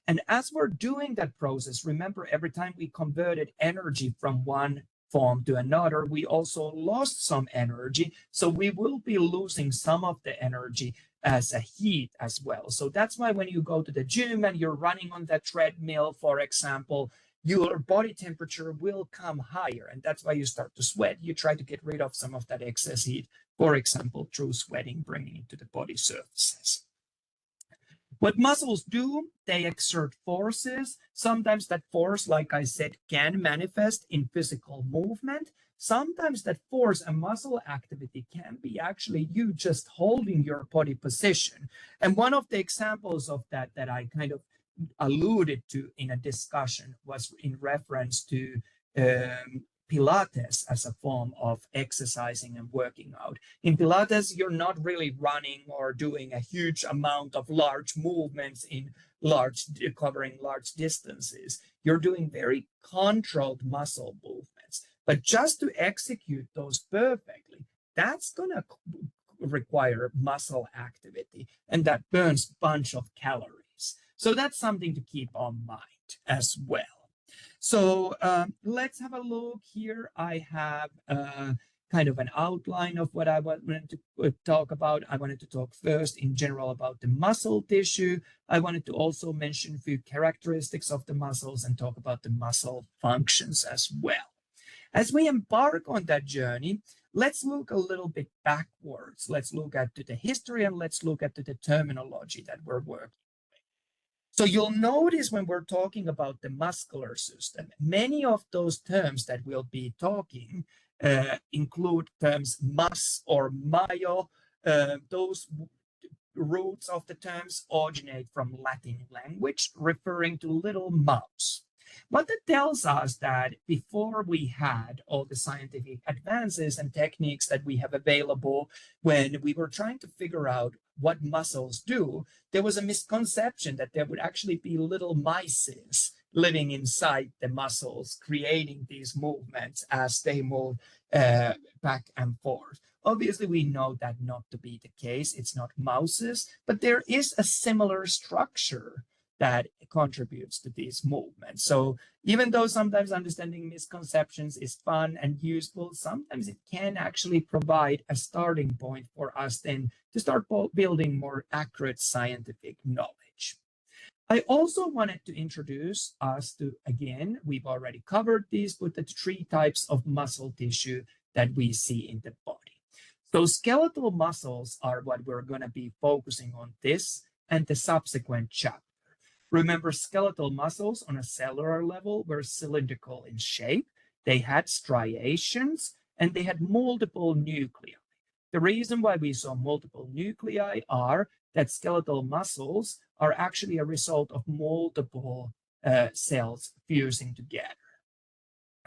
And as we're doing that process, remember every time we converted energy from one form to another, we also lost some energy. So we will be losing some of the energy as a heat as well. So that's why when you go to the gym and you're running on that treadmill, for example, your body temperature will come higher. And that's why you start to sweat. You try to get rid of some of that excess heat, for example, through sweating, bringing it to the body surfaces. What muscles do, they exert forces. Sometimes that force, like I said, can manifest in physical movement. Sometimes that force and muscle activity can be actually you just holding your body position. And one of the examples of that I kind of alluded to in a discussion was in reference to Pilates as a form of exercising and working out. In Pilates, you're not really running or doing a huge amount of large movements in covering large distances. You're doing very controlled muscle movements. But just to execute those perfectly, that's going to require muscle activity, and that burns a bunch of calories. So that's something to keep on mind as well. So let's have a look here. I have kind of an outline of what I wanted to talk about. I wanted to talk first in general about the muscle tissue. I wanted to also mention a few characteristics of the muscles and talk about the muscle functions as well. As we embark on that journey, let's look a little bit backwards. Let's look at the history and let's look at the terminology that we're working. So you'll notice when we're talking about the muscular system, many of those terms that we'll be talking include terms mus or myo. Those roots of the terms originate from Latin language, referring to little mouse. What that tells us that before we had all the scientific advances and techniques that we have available, when we were trying to figure out what muscles do, there was a misconception that there would actually be little mices living inside the muscles, creating these movements as they move back and forth. Obviously, we know that not to be the case. It's not mouses, but there is a similar structure that contributes to these movements. So even though sometimes understanding misconceptions is fun and useful, sometimes it can actually provide a starting point for us then to start building more accurate scientific knowledge. I also wanted to introduce us to, again, we've already covered these, but the three types of muscle tissue that we see in the body. So skeletal muscles are what we're going to be focusing on this and the subsequent chapter. Remember, skeletal muscles on a cellular level were cylindrical in shape. They had striations and they had multiple nuclei. The reason why we saw multiple nuclei are that skeletal muscles are actually a result of multiple cells fusing together.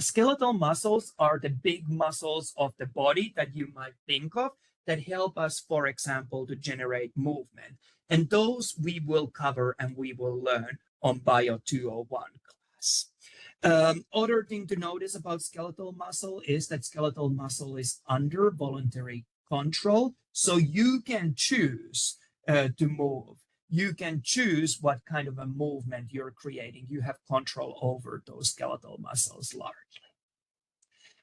Skeletal muscles are the big muscles of the body that you might think of that help us, for example, to generate movement. And those we will cover and we will learn on BIO201 class. Other thing to notice about skeletal muscle is that skeletal muscle is under voluntary control. So you can choose to move. You can choose what kind of a movement you're creating. You have control over those skeletal muscles largely.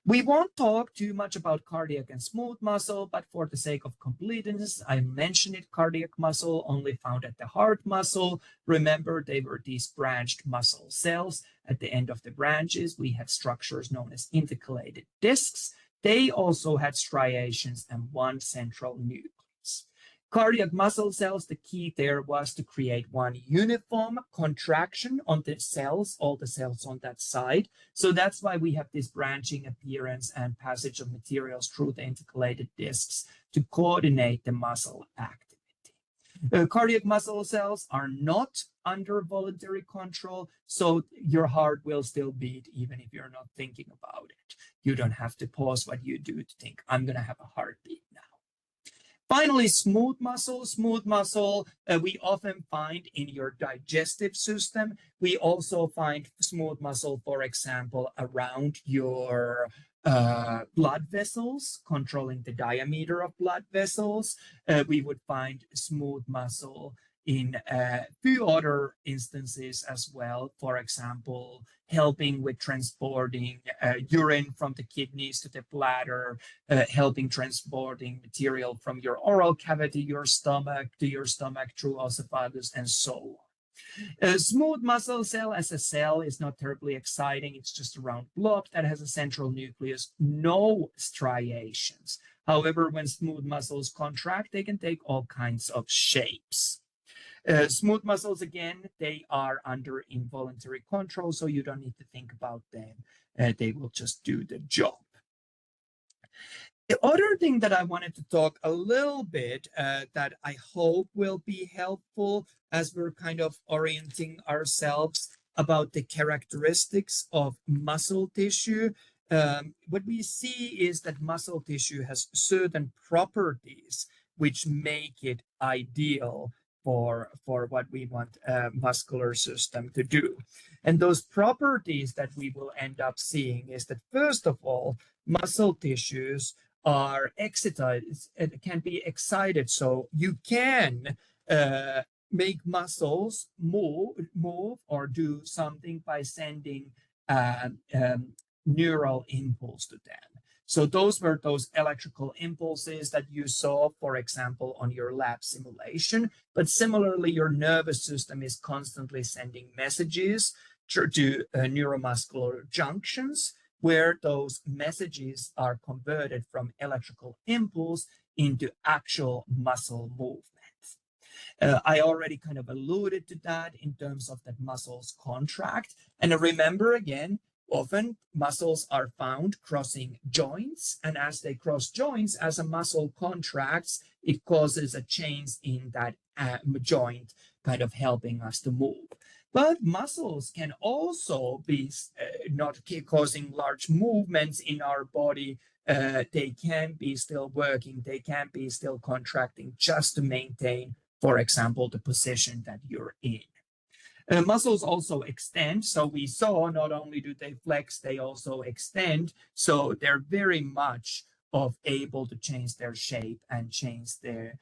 We won't talk too much about cardiac and smooth muscle, but for the sake of completeness, I mentioned it. Cardiac muscle only found at the heart muscle. Remember, they were these branched muscle cells. At the end of the branches, we had structures known as intercalated discs. They also had striations and one central nucleus. Cardiac muscle cells, the key there was to create one uniform contraction on the cells, all the cells on that side. So that's why we have this branching appearance and passage of materials through the intercalated discs to coordinate the muscle activity. Cardiac muscle cells are not under voluntary control, so your heart will still beat even if you're not thinking about it. You don't have to pause what you do to think, I'm going to have a heartbeat now. Finally, smooth muscle. Smooth muscle we often find in your digestive system. We also find smooth muscle, for example, around your blood vessels, controlling the diameter of blood vessels. We would find smooth muscle in a few other instances as well. For example, helping with transporting urine from the kidneys to the bladder, helping transporting material from your oral cavity, your stomach, to your stomach through esophagus, and so on. A smooth muscle cell as a cell is not terribly exciting. It's just a round blob that has a central nucleus, no striations. However, when smooth muscles contract, they can take all kinds of shapes. Smooth muscles, again, they are under involuntary control, so you don't need to think about them. They will just do the job. The other thing that I wanted to talk a little bit that I hope will be helpful as we're kind of orienting ourselves about the characteristics of muscle tissue. What we see is that muscle tissue has certain properties which make it ideal for what we want a muscular system to do. And those properties that we will end up seeing is that, first of all, muscle tissues are excited, it can be excited. So you can make muscles move or do something by sending neural impulse to them. So those were those electrical impulses that you saw, for example, on your lab simulation. But similarly, your nervous system is constantly sending messages to neuromuscular junctions, where those messages are converted from electrical impulse into actual muscle movement. I already kind of alluded to that in terms of that muscles contract. And remember, again, often muscles are found crossing joints, and as they cross joints, as a muscle contracts, it causes a change in that joint, kind of helping us to move. But muscles can also be not causing large movements in our body. They can be still working, they can be still contracting just to maintain, for example, the position that you're in. Muscles also extend. So we saw not only do they flex, they also extend. So they're very much able to change their shape and change their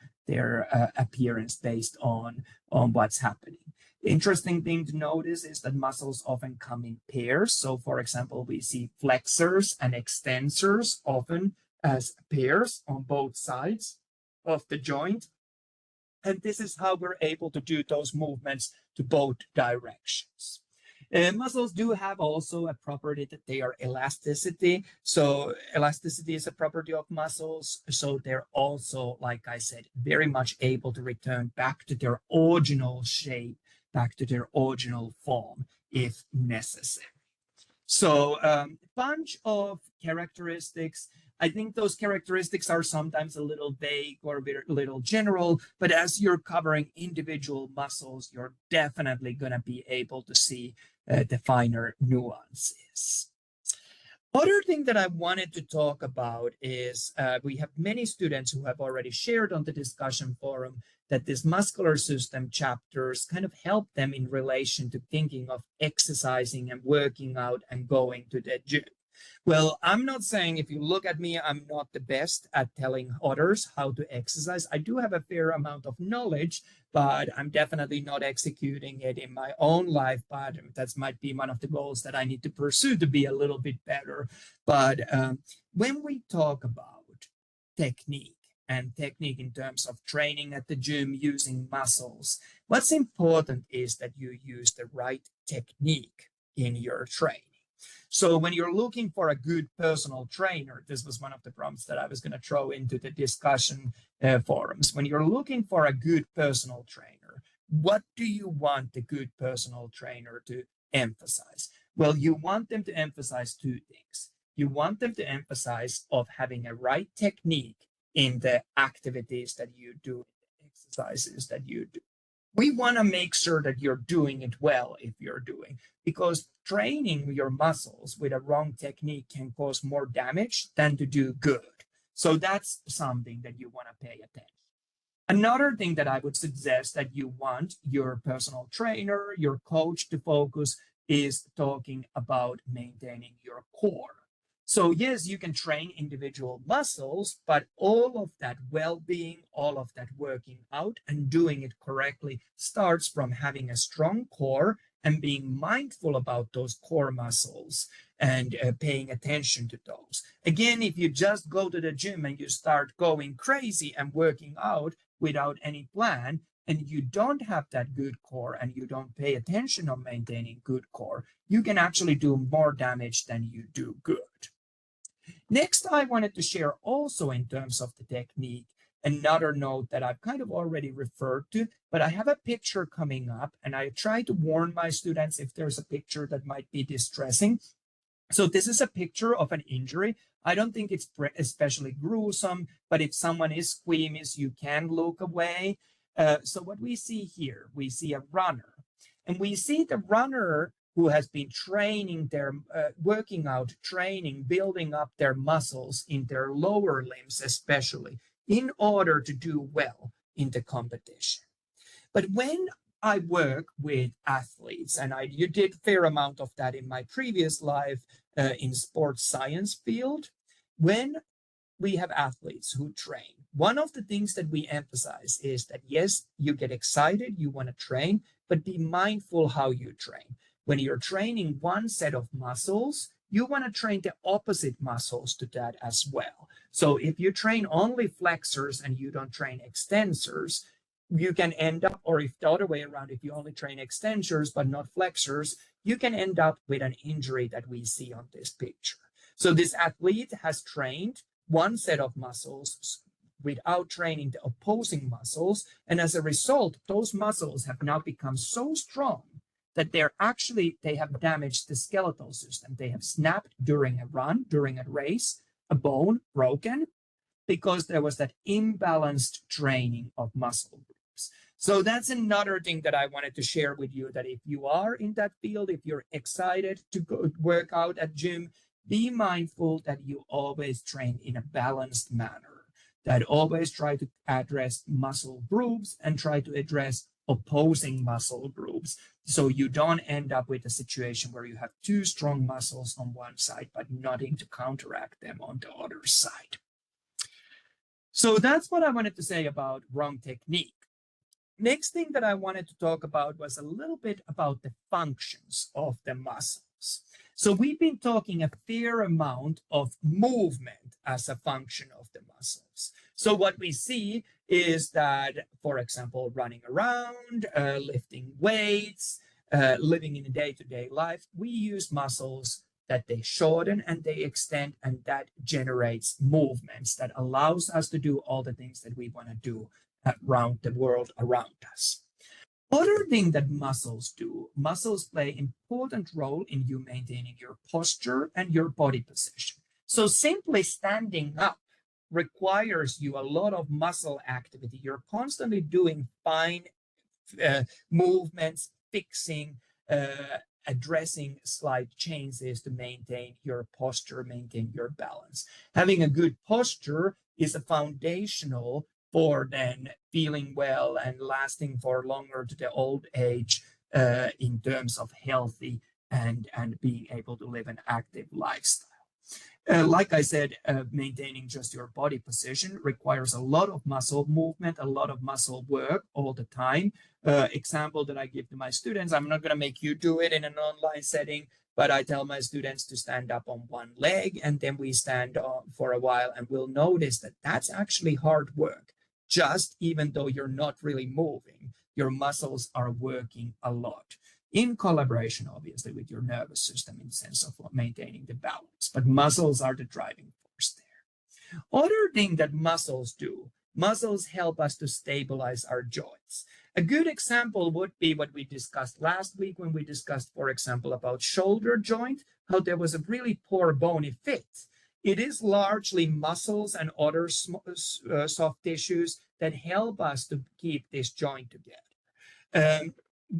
appearance based on what's happening. The interesting thing to notice is that muscles often come in pairs. So for example, we see flexors and extensors often as pairs on both sides of the joint. And this is how we're able to do those movements to both directions. Muscles do have also a property that they are elasticity. So elasticity is a property of muscles. So they're also, like I said, very much able to return back to their original shape, back to their original form if necessary. So a bunch of characteristics. I think those characteristics are sometimes a little vague or a little general, but as you're covering individual muscles, you're definitely going to be able to see the finer nuances. Other thing that I wanted to talk about is we have many students who have already shared on the discussion forum that this muscular system chapters kind of help them in relation to thinking of exercising and working out and going to the gym. Well, I'm not saying, if you look at me, I'm not the best at telling others how to exercise. I do have a fair amount of knowledge, but I'm definitely not executing it in my own life. But that might be one of the goals that I need to pursue to be a little bit better. But when we talk about technique, and technique in terms of training at the gym using muscles, what's important is that you use the right technique in your training. So when you're looking for a good personal trainer, this was one of the prompts that I was going to throw into the discussion forums. When you're looking for a good personal trainer, what do you want the good personal trainer to emphasize? Well, you want them to emphasize two things. You want them to emphasize of having a right technique in the activities that you do, the exercises that you do. We want to make sure that you're doing it well if you're doing, because training your muscles with a wrong technique can cause more damage than to do good. So that's something that you want to pay attention. Another thing that I would suggest that you want your personal trainer, your coach to focus is talking about maintaining your core. So yes, you can train individual muscles, but all of that well-being, all of that working out and doing it correctly starts from having a strong core and being mindful about those core muscles and paying attention to those. Again, if you just go to the gym and you start going crazy and working out without any plan, and you don't have that good core and you don't pay attention on maintaining good core, you can actually do more damage than you do good. Next, I wanted to share also in terms of the technique, another note that I've kind of already referred to, but I have a picture coming up and I try to warn my students if there's a picture that might be distressing. So this is a picture of an injury. I don't think it's especially gruesome, but if someone is squeamish, you can look away. So what we see here, we see a runner, and we see the runner who has been training their, working out, training, building up their muscles in their lower limbs, especially in order to do well in the competition. But when I work with athletes, and you did a fair amount of that in my previous life in sports science field, when we have athletes who train, one of the things that we emphasize is that yes, you get excited, you want to train, but be mindful how you train. When you're training one set of muscles, you want to train the opposite muscles to that as well. So if you train only flexors and you don't train extensors, you can end up, or if the other way around, if you only train extensors but not flexors, you can end up with an injury that we see on this picture. So this athlete has trained one set of muscles without training the opposing muscles. And as a result, those muscles have now become so strong that they have damaged the skeletal system. They have snapped during a run, during a race, a bone broken, because there was that imbalanced training of muscle groups. So that's another thing that I wanted to share with you, that if you are in that field, if you're excited to go work out at gym, be mindful that you always train in a balanced manner, that always try to address muscle groups and try to address opposing muscle groups, so you don't end up with a situation where you have too strong muscles on one side but nothing to counteract them on the other side. So that's what I wanted to say about wrong technique. Next thing that I wanted to talk about was a little bit about the functions of the muscles. So we've been talking a fair amount of movement as a function of the muscles. So what we see is that, for example, running around, lifting weights, living in a day-to-day life, we use muscles that they shorten and they extend, and that generates movements that allows us to do all the things that we want to do around the world around us. Other thing that muscles do, muscles play an important role in you maintaining your posture and your body position. So simply standing up requires you a lot of muscle activity. You're constantly doing fine movements, fixing, addressing slight changes to maintain your posture, maintain your balance. Having a good posture is a foundational for then feeling well and lasting for longer to the old age in terms of healthy and being able to live an active lifestyle. Like I said, maintaining just your body position requires a lot of muscle movement, a lot of muscle work all the time. Example that I give to my students, I'm not going to make you do it in an online setting, but I tell my students to stand up on one leg, and then we stand for a while, and we'll notice that that's actually hard work. Just even though you're not really moving, your muscles are working a lot, in collaboration, obviously, with your nervous system in the sense of maintaining the balance. But muscles are the driving force there. Other thing that muscles do, muscles help us to stabilize our joints. A good example would be what we discussed last week when we discussed, for example, about shoulder joint, how there was a really poor bony fit. It is largely muscles and other soft tissues that help us to keep this joint together.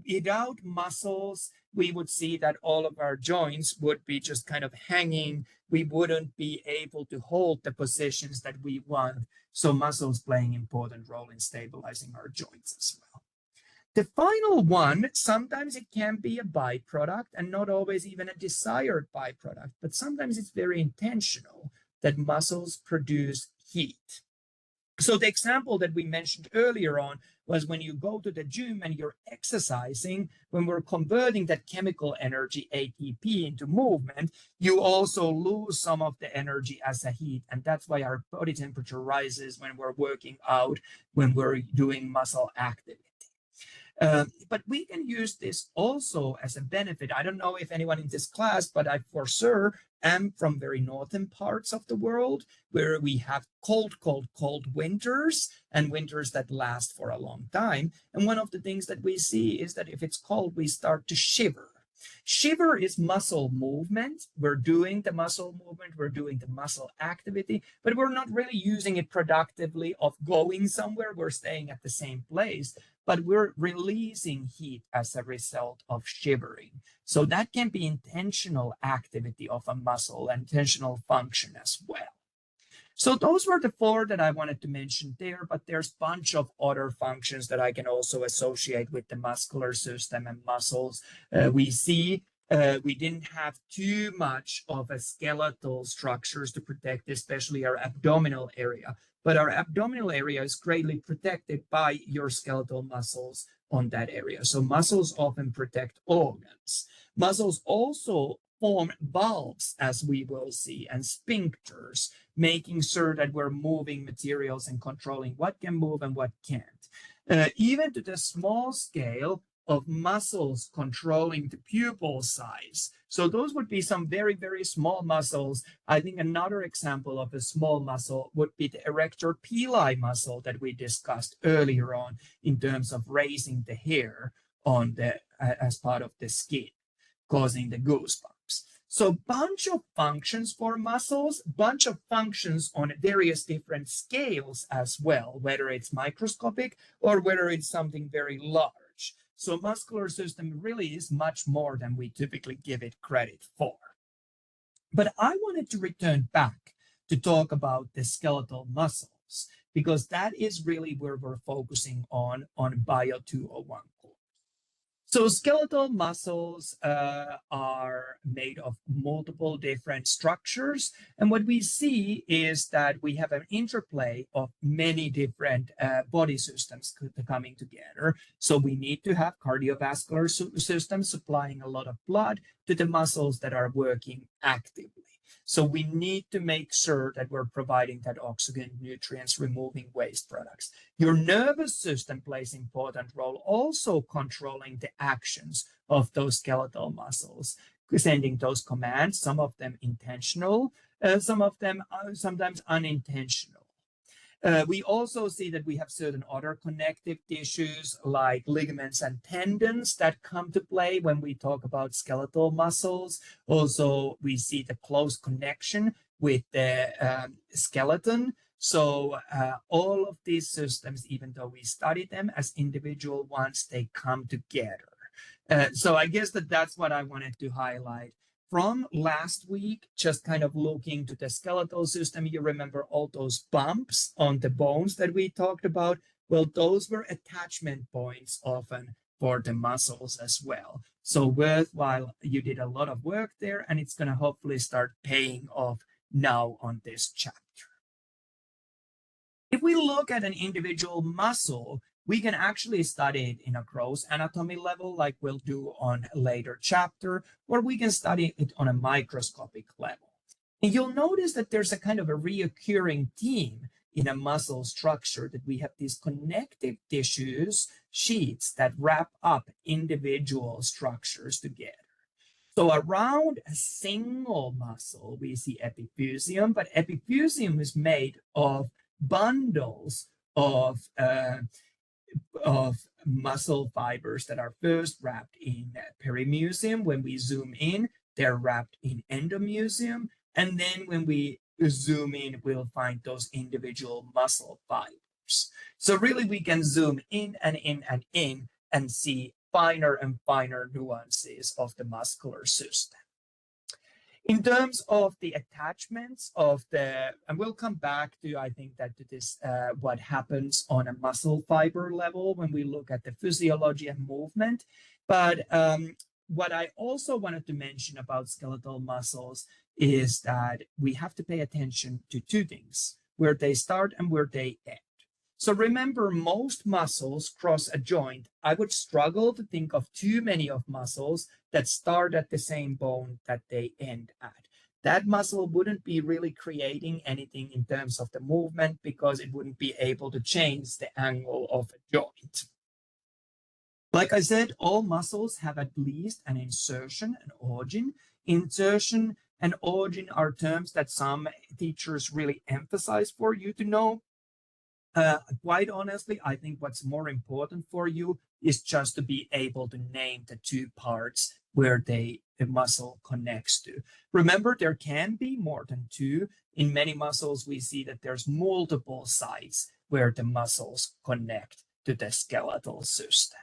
Without muscles, we would see that all of our joints would be just kind of hanging. We wouldn't be able to hold the positions that we want. So muscles playing an important role in stabilizing our joints as well. The final one, sometimes it can be a byproduct and not always even a desired byproduct, but sometimes it's very intentional that muscles produce heat. So the example that we mentioned earlier on was when you go to the gym and you're exercising, when we're converting that chemical energy, ATP, into movement, you also lose some of the energy as a heat. And that's why our body temperature rises when we're working out, when we're doing muscle activity. But we can use this also as a benefit. I don't know if anyone in this class, but I for sure am from very northern parts of the world where we have cold winters and winters that last for a long time. And one of the things that we see is that if it's cold, we start to shiver. Shiver is muscle movement. We're doing the muscle movement, we're doing the muscle activity, but we're not really using it productively of going somewhere. We're staying at the same place, but we're releasing heat as a result of shivering. So that can be intentional activity of a muscle, intentional function as well. So those were the 4 that I wanted to mention there, but there's a bunch of other functions that I can also associate with the muscular system and muscles. We see we didn't have too much of a skeletal structures to protect, especially our abdominal area. But our abdominal area is greatly protected by your skeletal muscles on that area. So muscles often protect organs. Muscles also form valves, as we will see, and sphincters, making sure that we're moving materials and controlling what can move and what can't. Even to the small scale of muscles controlling the pupil size. So those would be some very, very small muscles. I think another example of a small muscle would be the erector pili muscle that we discussed earlier on in terms of raising the hair on the as part of the skin, causing the goosebumps. So bunch of functions for muscles, bunch of functions on various different scales as well, whether it's microscopic or whether it's something very large. So muscular system really is much more than we typically give it credit for. But I wanted to return back to talk about the skeletal muscles, because that is really where we're focusing on BIO201. So skeletal muscles are made of multiple different structures. And what we see is that we have an interplay of many different body systems coming together. So we need to have cardiovascular systems supplying a lot of blood to the muscles that are working actively. So we need to make sure that we're providing that oxygen, nutrients, removing waste products. Your nervous system plays an important role, also controlling the actions of those skeletal muscles, sending those commands, some of them intentional, some of them sometimes unintentional. We also see that we have certain other connective tissues like ligaments and tendons that come to play when we talk about skeletal muscles. Also, we see the close connection with the skeleton. So all of these systems, even though we study them as individual ones, they come together. So I guess that's what I wanted to highlight. From last week, just kind of looking to the skeletal system, you remember all those bumps on the bones that we talked about? Well, those were attachment points often for the muscles as well. So worthwhile, you did a lot of work there, and it's going to hopefully start paying off now on this chapter. If we look at an individual muscle, we can actually study it in a gross anatomy level, like we'll do on a later chapter, or we can study it on a microscopic level. And you'll notice that there's a kind of a reoccurring theme in a muscle structure, that we have these connective tissues, sheets that wrap up individual structures together. So around a single muscle, we see epiphysium, but epiphysium is made of bundles of muscle fibers that are first wrapped in perimusium. When we zoom in, they're wrapped in endomusium. And then when we zoom in, we'll find those individual muscle fibers. So really we can zoom in and in and in and see finer and finer nuances of the muscular system. In terms of the attachments of the, and we'll come back to, I think that to this, what happens on a muscle fiber level when we look at the physiology and movement. But what I also wanted to mention about skeletal muscles is that we have to pay attention to two things, where they start and where they end. So remember, most muscles cross a joint. I would struggle to think of too many of muscles that start at the same bone that they end at. That muscle wouldn't be really creating anything in terms of the movement because it wouldn't be able to change the angle of a joint. Like I said, all muscles have at least an insertion and origin. Insertion and origin are terms that some teachers really emphasize for you to know. Quite honestly, I think what's more important for you is just to be able to name the two parts where the muscle connects to. Remember, there can be more than two. In many muscles, we see that there's multiple sites where the muscles connect to the skeletal system.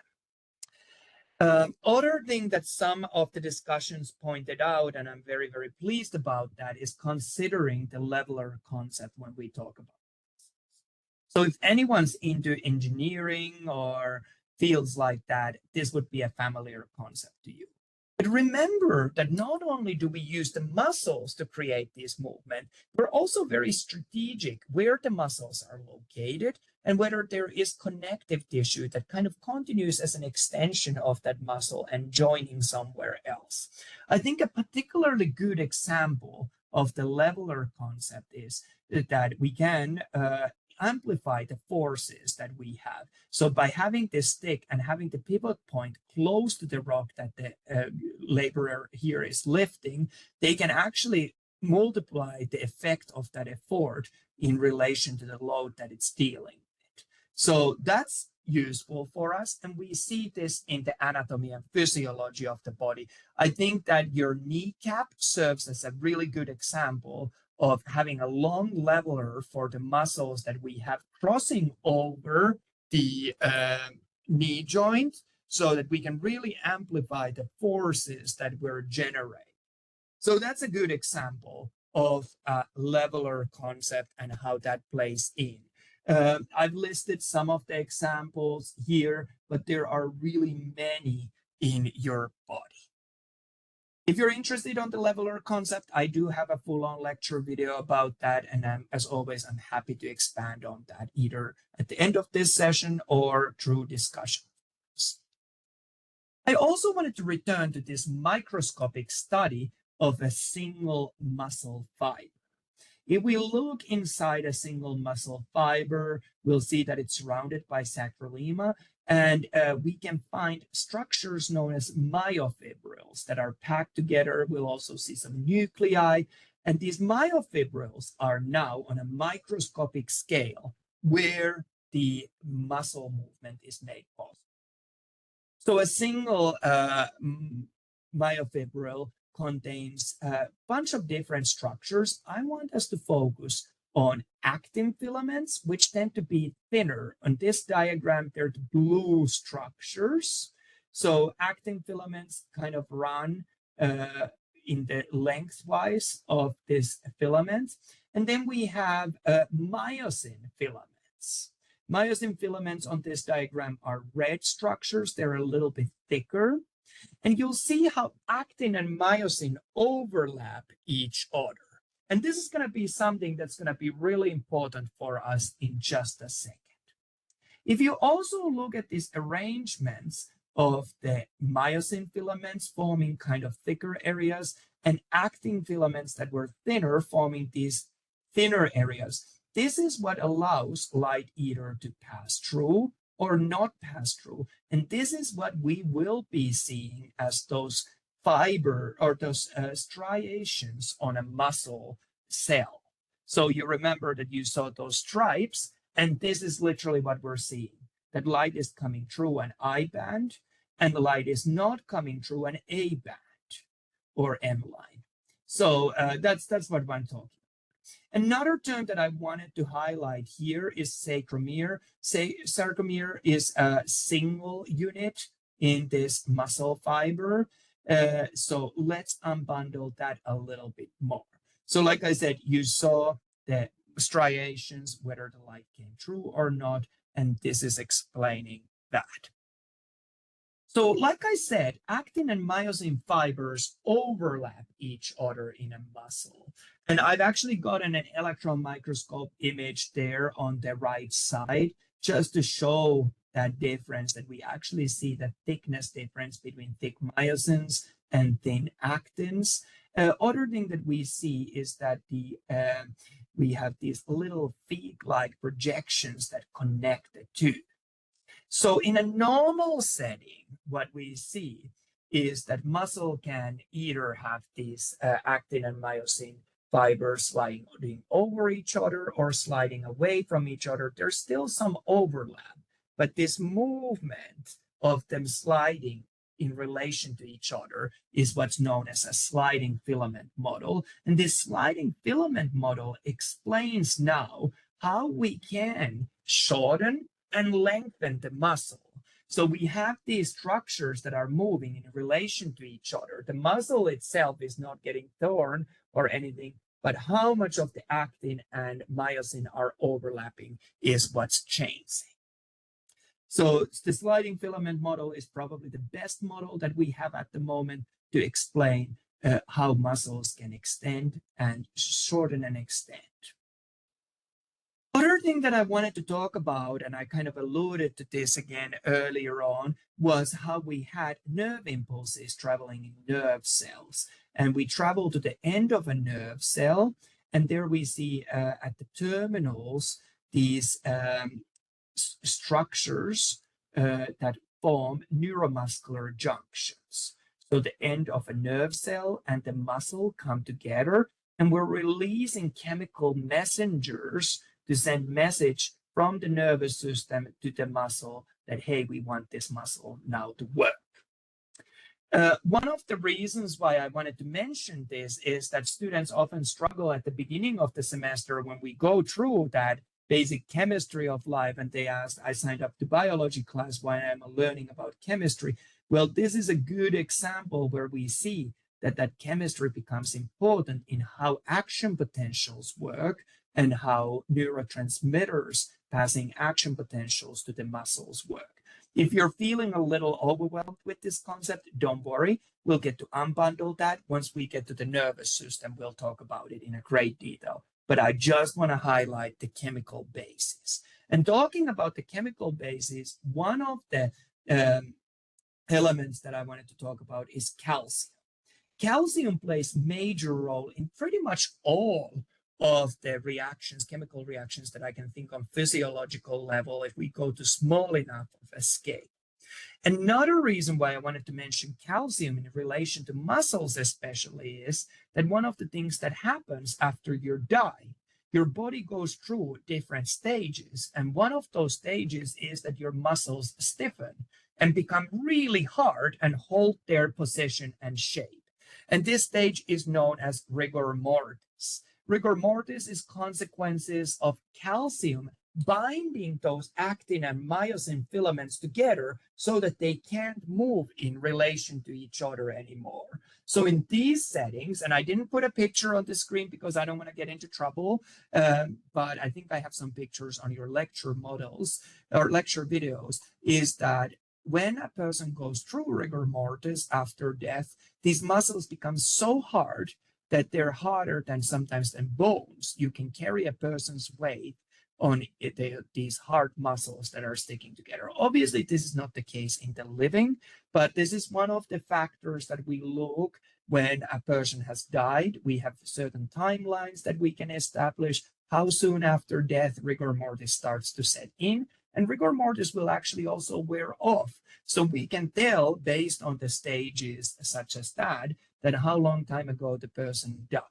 Other thing that some of the discussions pointed out, and I'm very, very pleased about that, is considering the leveler concept when we talk about. So if anyone's into engineering or fields like that, this would be a familiar concept to you. But remember that not only do we use the muscles to create this movement, we're also very strategic where the muscles are located and whether there is connective tissue that kind of continues as an extension of that muscle and joining somewhere else. I think a particularly good example of the leveler concept is that we can amplify the forces that we have. So by having this stick and having the pivot point close to the rock that the laborer here is lifting, they can actually multiply the effect of that effort in relation to the load that it's dealing with. So that's useful for us, and we see this in the anatomy and physiology of the body. I think that your kneecap serves as a really good example of having a long leveler for the muscles that we have crossing over the knee joint so that we can really amplify the forces that we're generating. So that's a good example of a leveler concept and how that plays in. I've listed some of the examples here, but there are really many in your body. If you're interested on the leveler concept, I do have a full-on lecture video about that. And as always, I'm happy to expand on that either at the end of this session or through discussion. I also wanted to return to this microscopic study of a single muscle fiber. If we look inside a single muscle fiber, we'll see that it's surrounded by sarcolemma, and we can find structures known as myofibrils that are packed together. We'll also see some nuclei, and these myofibrils are now on a microscopic scale where the muscle movement is made possible. So a single myofibril contains a bunch of different structures. I want us to focus on actin filaments, which tend to be thinner. On this diagram, they're the blue structures. So actin filaments kind of run in the lengthwise of this filament. And then we have myosin filaments. Myosin filaments on this diagram are red structures. They're a little bit thicker. And you'll see how actin and myosin overlap each other. And this is going to be something that's going to be really important for us in just a second. If you also look at these arrangements of the myosin filaments forming kind of thicker areas and actin filaments that were thinner forming these thinner areas, this is what allows light either to pass through or not pass through. And this is what we will be seeing as those fiber or those striations on a muscle cell. So you remember that you saw those stripes, and this is literally what we're seeing. That light is coming through an I band, and the light is not coming through an A band or M line. So that's what I'm talking about. Another term that I wanted to highlight here is sarcomere. Sarcomere is a single unit in this muscle fiber. So let's unbundle that a little bit more. So like I said, you saw the striations, whether the light came through or not, and this is explaining that. So like I said, actin and myosin fibers overlap each other in a muscle. And I've actually gotten an electron microscope image there on the right side, just to show that difference, that we actually see the thickness difference between thick myosins and thin actins. Other thing that we see is that we have these little feet-like projections that connect the two. So in a normal setting, what we see is that muscle can either have these actin and myosin fibers sliding over each other or sliding away from each other. There's still some overlap, but this movement of them sliding in relation to each other is what's known as a sliding filament model. And this sliding filament model explains now how we can shorten and lengthen the muscle. So we have these structures that are moving in relation to each other. The muscle itself is not getting torn or anything, but how much of the actin and myosin are overlapping is what's changing. So the sliding filament model is probably the best model that we have at the moment to explain how muscles can extend and shorten and extend. Other thing that I wanted to talk about, and I kind of alluded to this again earlier on, was how we had nerve impulses traveling in nerve cells. And we travel to the end of a nerve cell, and there we see at the terminals these structures that form neuromuscular junctions. So the end of a nerve cell and the muscle come together, and we're releasing chemical messengers to send message from the nervous system to the muscle that, hey, we want this muscle now to work. One of the reasons why I wanted to mention this is that students often struggle at the beginning of the semester when we go through that basic chemistry of life, and they asked, I signed up to biology class, why am I learning about chemistry? Well, this is a good example where we see that chemistry becomes important in how action potentials work and how neurotransmitters passing action potentials to the muscles work. If you're feeling a little overwhelmed with this concept, don't worry. We'll get to unbundle that once we get to the nervous system. We'll talk about it in a great detail. But I just want to highlight the chemical basis. And talking about the chemical basis, one of the elements that I wanted to talk about is calcium. Calcium plays a major role in pretty much all of the reactions, chemical reactions that I can think on physiological level if we go to small enough of a scale. Another reason why I wanted to mention calcium in relation to muscles especially is that one of the things that happens after you die, your body goes through different stages. And one of those stages is that your muscles stiffen and become really hard and hold their position and shape. And this stage is known as rigor mortis. Rigor mortis is consequences of calcium binding those actin and myosin filaments together so that they can't move in relation to each other anymore. So in these settings, and I didn't put a picture on the screen because I don't want to get into trouble, but I think I have some pictures on your lecture models or lecture videos, is that when a person goes through rigor mortis after death, these muscles become so hard that they're harder than sometimes than bones. You can carry a person's weight on these hard muscles that are sticking together. Obviously, this is not the case in the living, but this is one of the factors that we look when a person has died. We have certain timelines that we can establish how soon after death rigor mortis starts to set in, and rigor mortis will actually also wear off. So we can tell based on the stages such as that how long time ago the person died.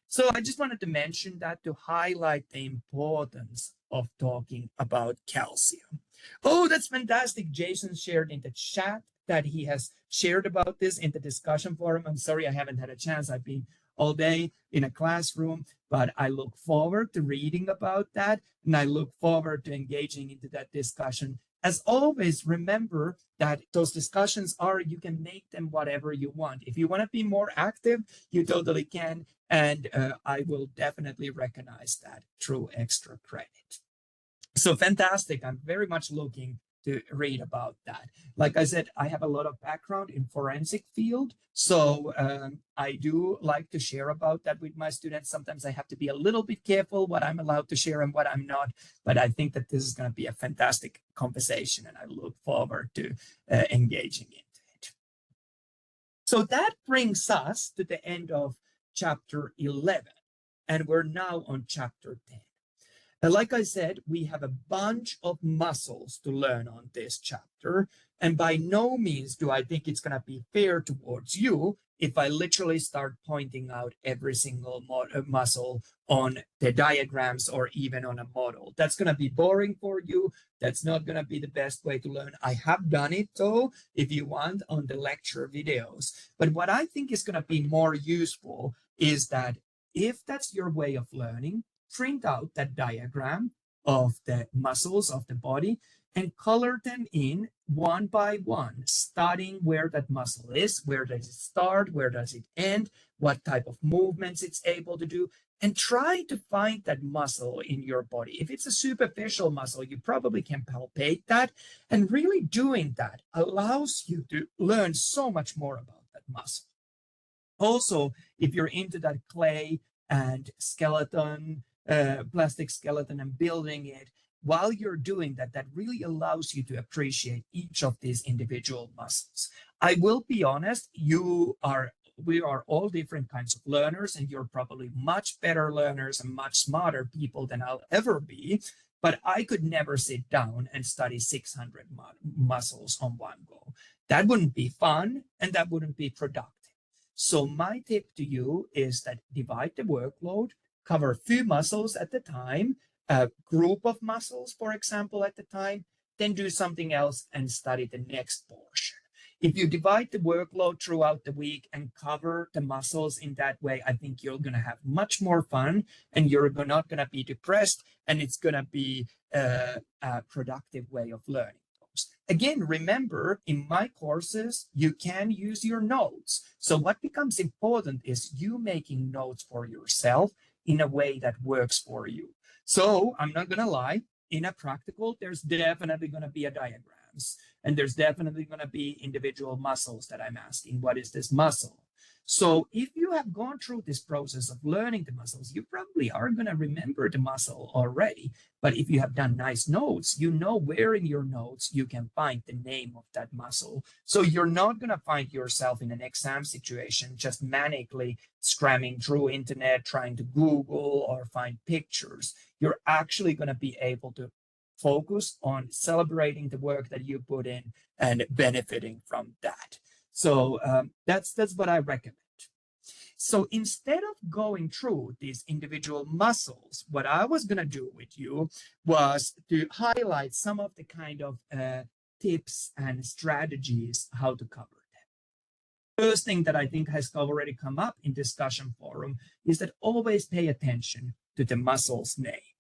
So I just wanted to mention that to highlight the importance of talking about calcium. Oh, that's fantastic. Jason shared in the chat that he has shared about this in the discussion forum. I'm sorry I haven't had a chance. I've been all day in a classroom, but I look forward to reading about that, and I look forward to engaging into that discussion As always, remember that those discussions you can make them whatever you want. If you want to be more active, you totally can. And I will definitely recognize that through extra credit. So fantastic. I'm very much looking to read about that. Like I said, I have a lot of background in forensic field. So I do like to share about that with my students. Sometimes I have to be a little bit careful what I'm allowed to share and what I'm not. But I think that this is going to be a fantastic conversation, and I look forward to engaging into it. So that brings us to the end of chapter 11, and we're now on chapter 10. And like I said, we have a bunch of muscles to learn on this chapter. And by no means do I think it's going to be fair towards you if I literally start pointing out every single muscle on the diagrams or even on a model. That's going to be boring for you. That's not going to be the best way to learn. I have done it, though, if you want, on the lecture videos. But what I think is going to be more useful is that if that's your way of learning, print out that diagram of the muscles of the body and color them in one by one, studying where that muscle is, where does it start, where does it end, what type of movements it's able to do, and try to find that muscle in your body. If it's a superficial muscle, you probably can palpate that, and really doing that allows you to learn so much more about that muscle. Also, if you're into that clay and skeleton, plastic skeleton and building it, while you're doing that, that really allows you to appreciate each of these individual muscles. I will be honest, we are all different kinds of learners, and you're probably much better learners and much smarter people than I'll ever be. But I could never sit down and study 600 muscles on one go. That wouldn't be fun, and that wouldn't be productive. So my tip to you is that divide the workload, cover a few muscles at the time, a group of muscles, for example, at the time, then do something else and study the next portion. If you divide the workload throughout the week and cover the muscles in that way, I think you're going to have much more fun, and you're not going to be depressed, and it's going to be a productive way of learning. Again, remember, in my courses, you can use your notes. So what becomes important is you making notes for yourself in a way that works for you. So I'm not going to lie, in a practical, there's definitely going to be a diagrams, and there's definitely going to be individual muscles that I'm asking, what is this muscle? So if you have gone through this process of learning the muscles, you probably are going to remember the muscle already. But if you have done nice notes, you know where in your notes you can find the name of that muscle. So you're not going to find yourself in an exam situation just manically scramming through internet, trying to Google or find pictures. You're actually going to be able to focus on celebrating the work that you put in and benefiting from that. So that's what I recommend. So instead of going through these individual muscles, what I was going to do with you was to highlight some of the kind of tips and strategies how to cover them. First thing that I think has already come up in discussion forum is that always pay attention to the muscle's name.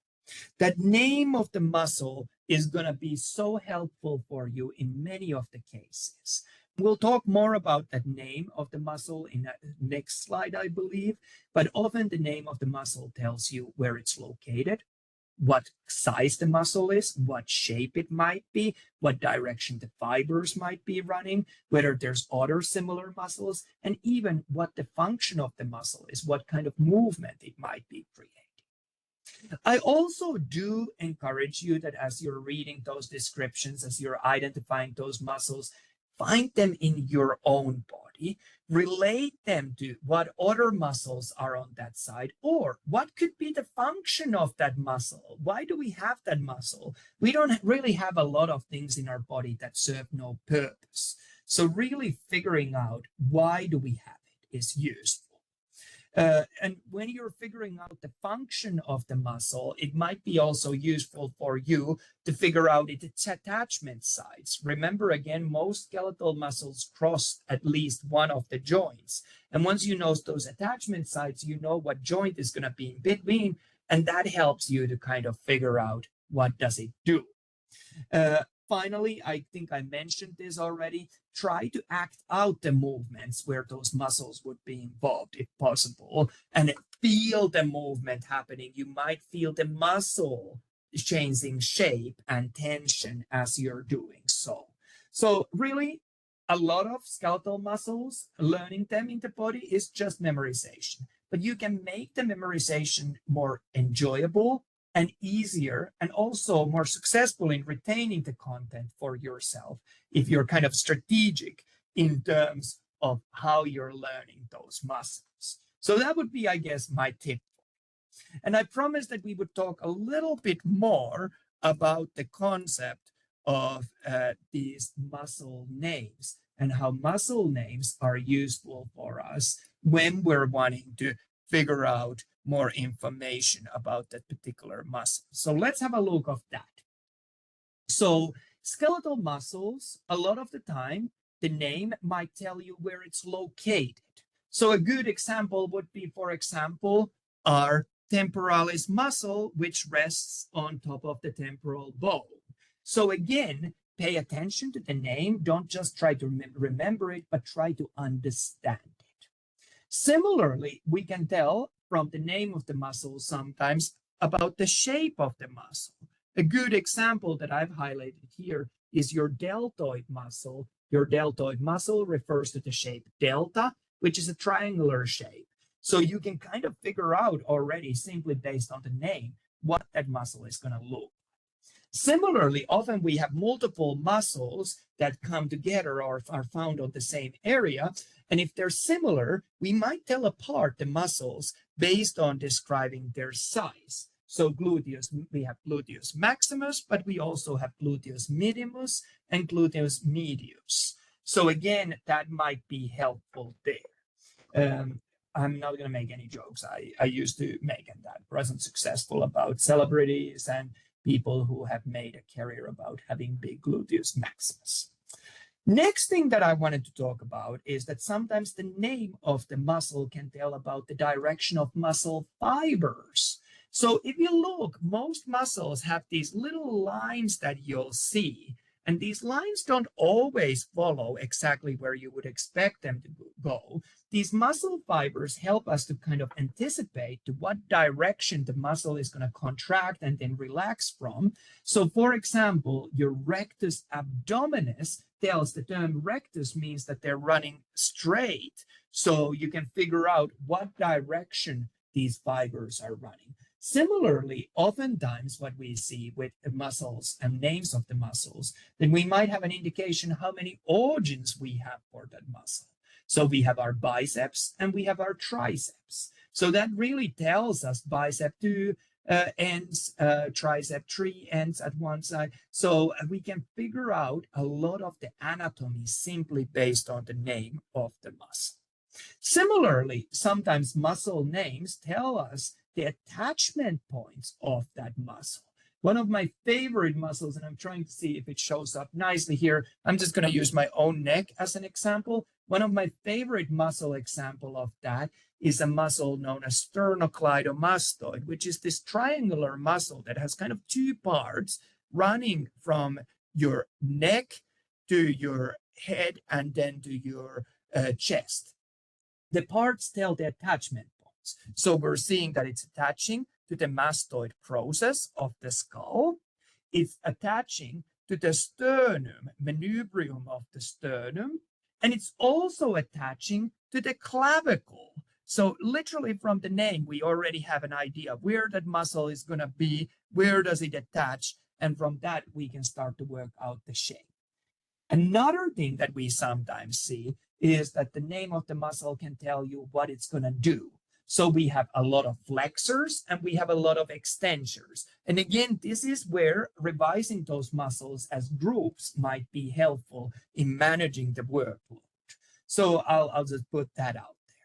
That name of the muscle is going to be so helpful for you in many of the cases. We'll talk more about that name of the muscle in the next slide, I believe, but often the name of the muscle tells you where it's located, what size the muscle is, what shape it might be, what direction the fibers might be running, whether there's other similar muscles, and even what the function of the muscle is, what kind of movement it might be creating. I also do encourage you that as you're reading those descriptions, as you're identifying those muscles, find them in your own body, relate them to what other muscles are on that side, or what could be the function of that muscle. Why do we have that muscle? We don't really have a lot of things in our body that serve no purpose. So really figuring out why do we have it is useful. And when you're figuring out the function of the muscle, it might be also useful for you to figure out its attachment sites. Remember, again, most skeletal muscles cross at least one of the joints. And once you know those attachment sites, you know what joint is going to be in between, and that helps you to kind of figure out what does it do. finally, I think I mentioned this already, try to act out the movements where those muscles would be involved if possible, and feel the movement happening. You might feel the muscle changing shape and tension as you're doing so. So really, a lot of skeletal muscles, learning them in the body is just memorization, but you can make the memorization more enjoyable and easier, and also more successful in retaining the content for yourself if you're kind of strategic in terms of how you're learning those muscles. So that would be, I guess, my tip. And I promised that we would talk a little bit more about the concept of these muscle names and how muscle names are useful for us when we're wanting to figure out more information about that particular muscle. So let's have a look of that. So skeletal muscles, a lot of the time, the name might tell you where it's located. So a good example would be, for example, our temporalis muscle, which rests on top of the temporal bone. So again, pay attention to the name. Don't just try to remember it, but try to understand it. Similarly, we can tell from the name of the muscle sometimes about the shape of the muscle. A good example that I've highlighted here is your deltoid muscle. Your deltoid muscle refers to the shape delta, which is a triangular shape. So you can kind of figure out already, simply based on the name, what that muscle is going to look. Similarly, often we have multiple muscles that come together or are found on the same area. And if they're similar, we might tell apart the muscles based on describing their size. So gluteus, we have gluteus maximus, but we also have gluteus minimus and gluteus medius. So again, that might be helpful there. I'm not going to make any jokes. I used to make, and that wasn't successful, about celebrities and people who have made a career about having big gluteus maximus. Next thing that I wanted to talk about is that sometimes the name of the muscle can tell about the direction of muscle fibers. So if you look, most muscles have these little lines that you'll see, and these lines don't always follow exactly where you would expect them to go. These muscle fibers help us to kind of anticipate to what direction the muscle is going to contract and then relax from. So for example, your rectus abdominis tells, the term rectus means that they're running straight. So you can figure out what direction these fibers are running. Similarly, oftentimes what we see with the muscles and names of the muscles, then we might have an indication how many organs we have for that muscle. So we have our biceps and we have our triceps. So that really tells us bicep 2 ends, tricep 3 ends at one side. So we can figure out a lot of the anatomy simply based on the name of the muscle. Similarly, sometimes muscle names tell us the attachment points of that muscle. One of my favorite muscles, and I'm trying to see if it shows up nicely here. I'm just going to use my own neck as an example. One of my favorite muscle example of that is a muscle known as sternocleidomastoid, which is this triangular muscle that has kind of two parts running from your neck to your head and then to your chest. The parts tell the attachment points. So we're seeing that it's attaching to the mastoid process of the skull. It's attaching to the sternum, manubrium of the sternum, and it's also attaching to the clavicle. So literally from the name, we already have an idea of where that muscle is going to be, where does it attach, and from that we can start to work out the shape. Another thing that we sometimes see is that the name of the muscle can tell you what it's going to do. So we have a lot of flexors and we have a lot of extensors. And again, this is where revising those muscles as groups might be helpful in managing the workload. So I'll just put that out there.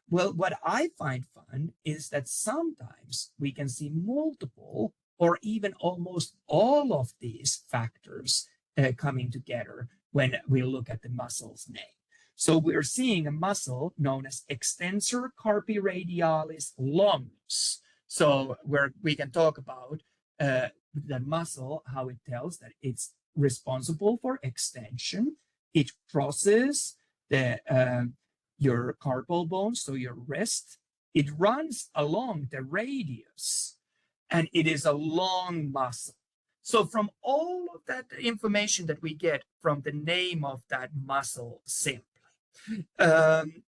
Well, what I find fun is that sometimes we can see multiple or even almost all of these factors coming together when we look at the muscle's name. So we're seeing a muscle known as extensor carpi radialis longus. So where we can talk about that muscle, how it tells that it's responsible for extension. It crosses the your carpal bone, so your wrist. It runs along the radius, and it is a long muscle. So from all of that information that we get from the name of that muscle simply.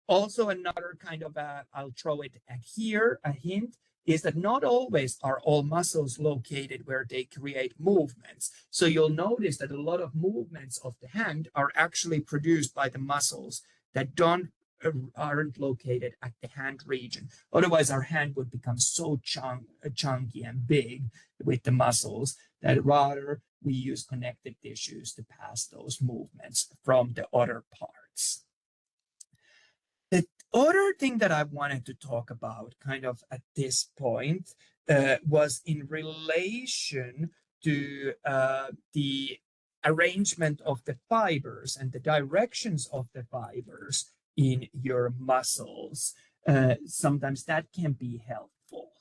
Also another kind of I'll throw it at here, a hint, is that not always are all muscles located where they create movements. So you'll notice that a lot of movements of the hand are actually produced by the muscles that aren't located at the hand region. Otherwise, our hand would become so chunky and big with the muscles that rather we use connective tissues to pass those movements from the other parts. The other thing that I wanted to talk about kind of at this point was in relation to the arrangement of the fibers and the directions of the fibers in your muscles. Sometimes that can be helpful.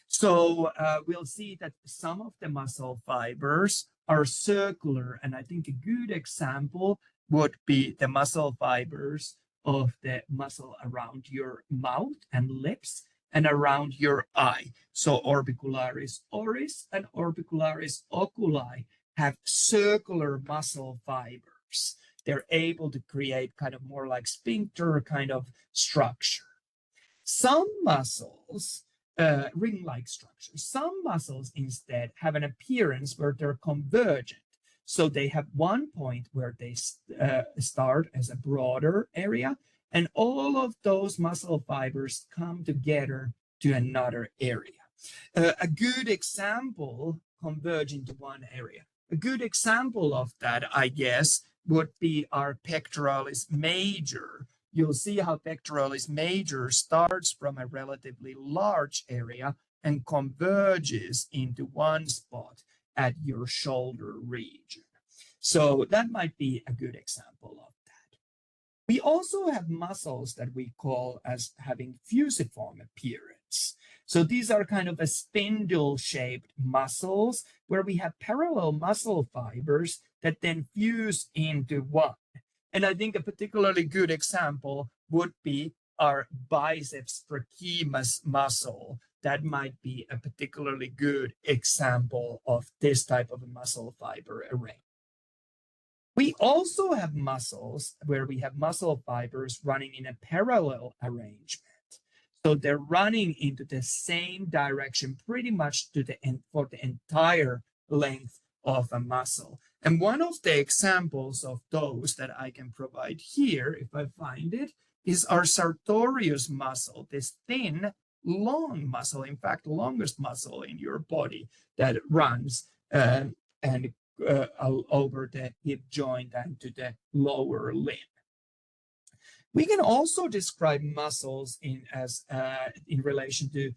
So we'll see that some of the muscle fibers are circular, and I think a good example would be the muscle fibers of the muscle around your mouth and lips and around your eye. So orbicularis oris and orbicularis oculi have circular muscle fibers. They're able to create kind of more like sphincter kind of structure. Some muscles, ring-like structure, some muscles instead have an appearance where they're convergent. So they have one point where they start as a broader area, and all of those muscle fibers come together to another area. A good example converge into one area. A good example of that, I guess, would be our pectoralis major. You'll see how pectoralis major starts from a relatively large area and converges into one spot at your shoulder region. So that might be a good example of that. We also have muscles that we call as having fusiform appearance. So these are kind of a spindle-shaped muscles where we have parallel muscle fibers that then fuse into one. And I think a particularly good example would be our biceps brachimus muscle. That might be a particularly good example of this type of a muscle fiber arrangement. We also have muscles where we have muscle fibers running in a parallel arrangement. So they're running into the same direction pretty much for the entire length of a muscle. And one of the examples of those that I can provide here, if I find it, is our sartorius muscle, this thin, long muscle, in fact, longest muscle in your body that runs over the hip joint and to the lower limb. We can also describe muscles in relation to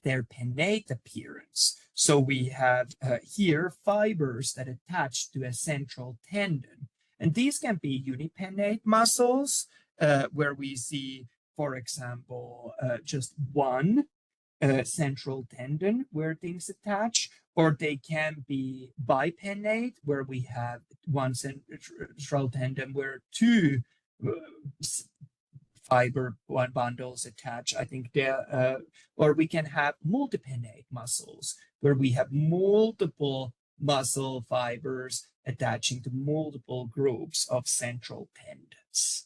their pennate appearance. So we have here fibers that attach to a central tendon. And these can be unipennate muscles, where we see, for example, just one central tendon where things attach, or they can be bipennate, where we have one central tendon where two fiber bundles attach. I think or we can have multipennate muscles where we have multiple muscle fibers attaching to multiple groups of central tendons.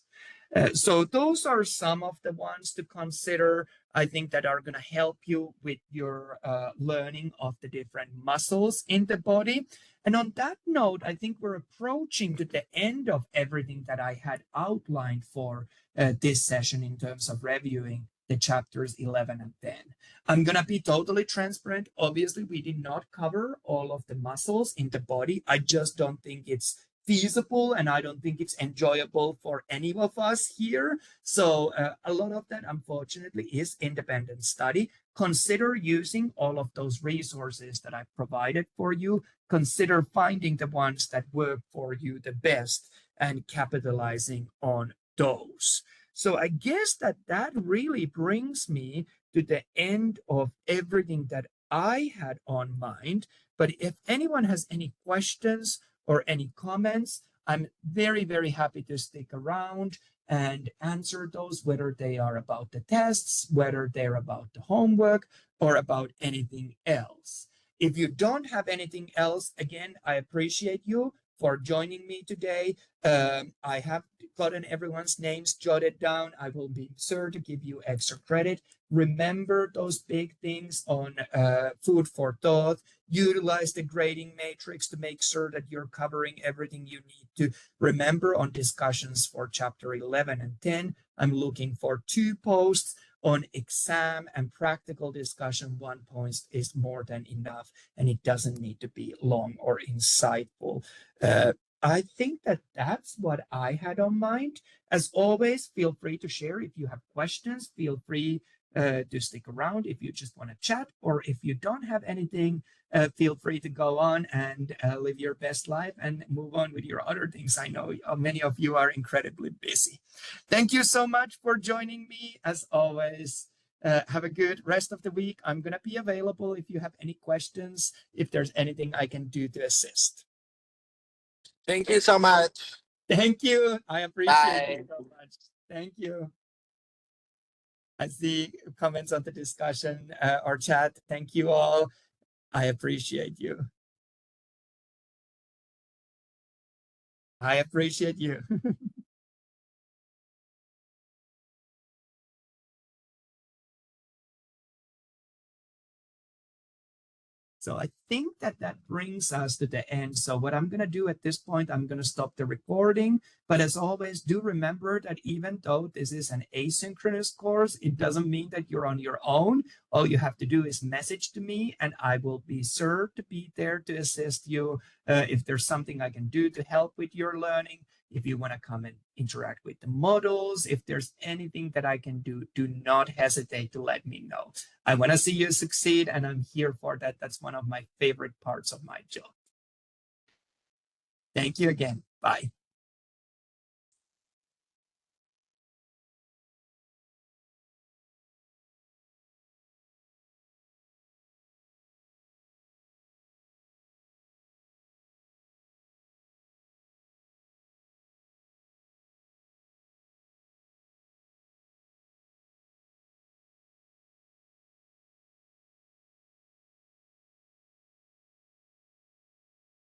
So those are some of the ones to consider, I think, that are going to help you with your learning of the different muscles in the body. And on that note, I think we're approaching to the end of everything that I had outlined for this session in terms of reviewing the chapters 11 and 10. I'm going to be totally transparent. Obviously, we did not cover all of the muscles in the body. I just don't think it's feasible, and I don't think it's enjoyable for any of us here. So a lot of that, unfortunately, is independent study. Consider using all of those resources that I've provided for you. Consider finding the ones that work for you the best and capitalizing on those. So I guess that really brings me to the end of everything that I had on mind. But if anyone has any questions or any comments, I'm very, very happy to stick around and answer those, whether they are about the tests, whether they're about the homework, or about anything else. If you don't have anything else, again, I appreciate you for joining me today. I have gotten everyone's names jotted down. I will be sure to give you extra credit. Remember those big things on food for thought. Utilize the grading matrix to make sure that you're covering everything you need to. Remember, on discussions for chapter 11 and 10, I'm looking for 2 posts. On exam and practical discussion, 1 point is more than enough, and it doesn't need to be long or insightful. I think that that's what I had on mind. As always, feel free to share if you have questions. Feel free to stick around if you just want to chat, or if you don't have anything, feel free to go on and live your best life and move on with your other things. I know many of you are incredibly busy. Thank you so much for joining me. As always, have a good rest of the week. I'm going to be available if you have any questions, if there's anything I can do to assist. Thank you so much. Thank you. I appreciate it so much. Thank you. I see comments on the discussion or chat. Thank you all. I appreciate you. I appreciate you. So I think that brings us to the end. So what I'm going to do at this point, I'm going to stop the recording. But as always, do remember that even though this is an asynchronous course, it doesn't mean that you're on your own. All you have to do is message to me, and I will be sure to be there to assist you if there's something I can do to help with your learning. If you want to come and interact with the models, if there's anything that I can do, do not hesitate to let me know. I want to see you succeed, and I'm here for that. That's one of my favorite parts of my job. Thank you again. Bye.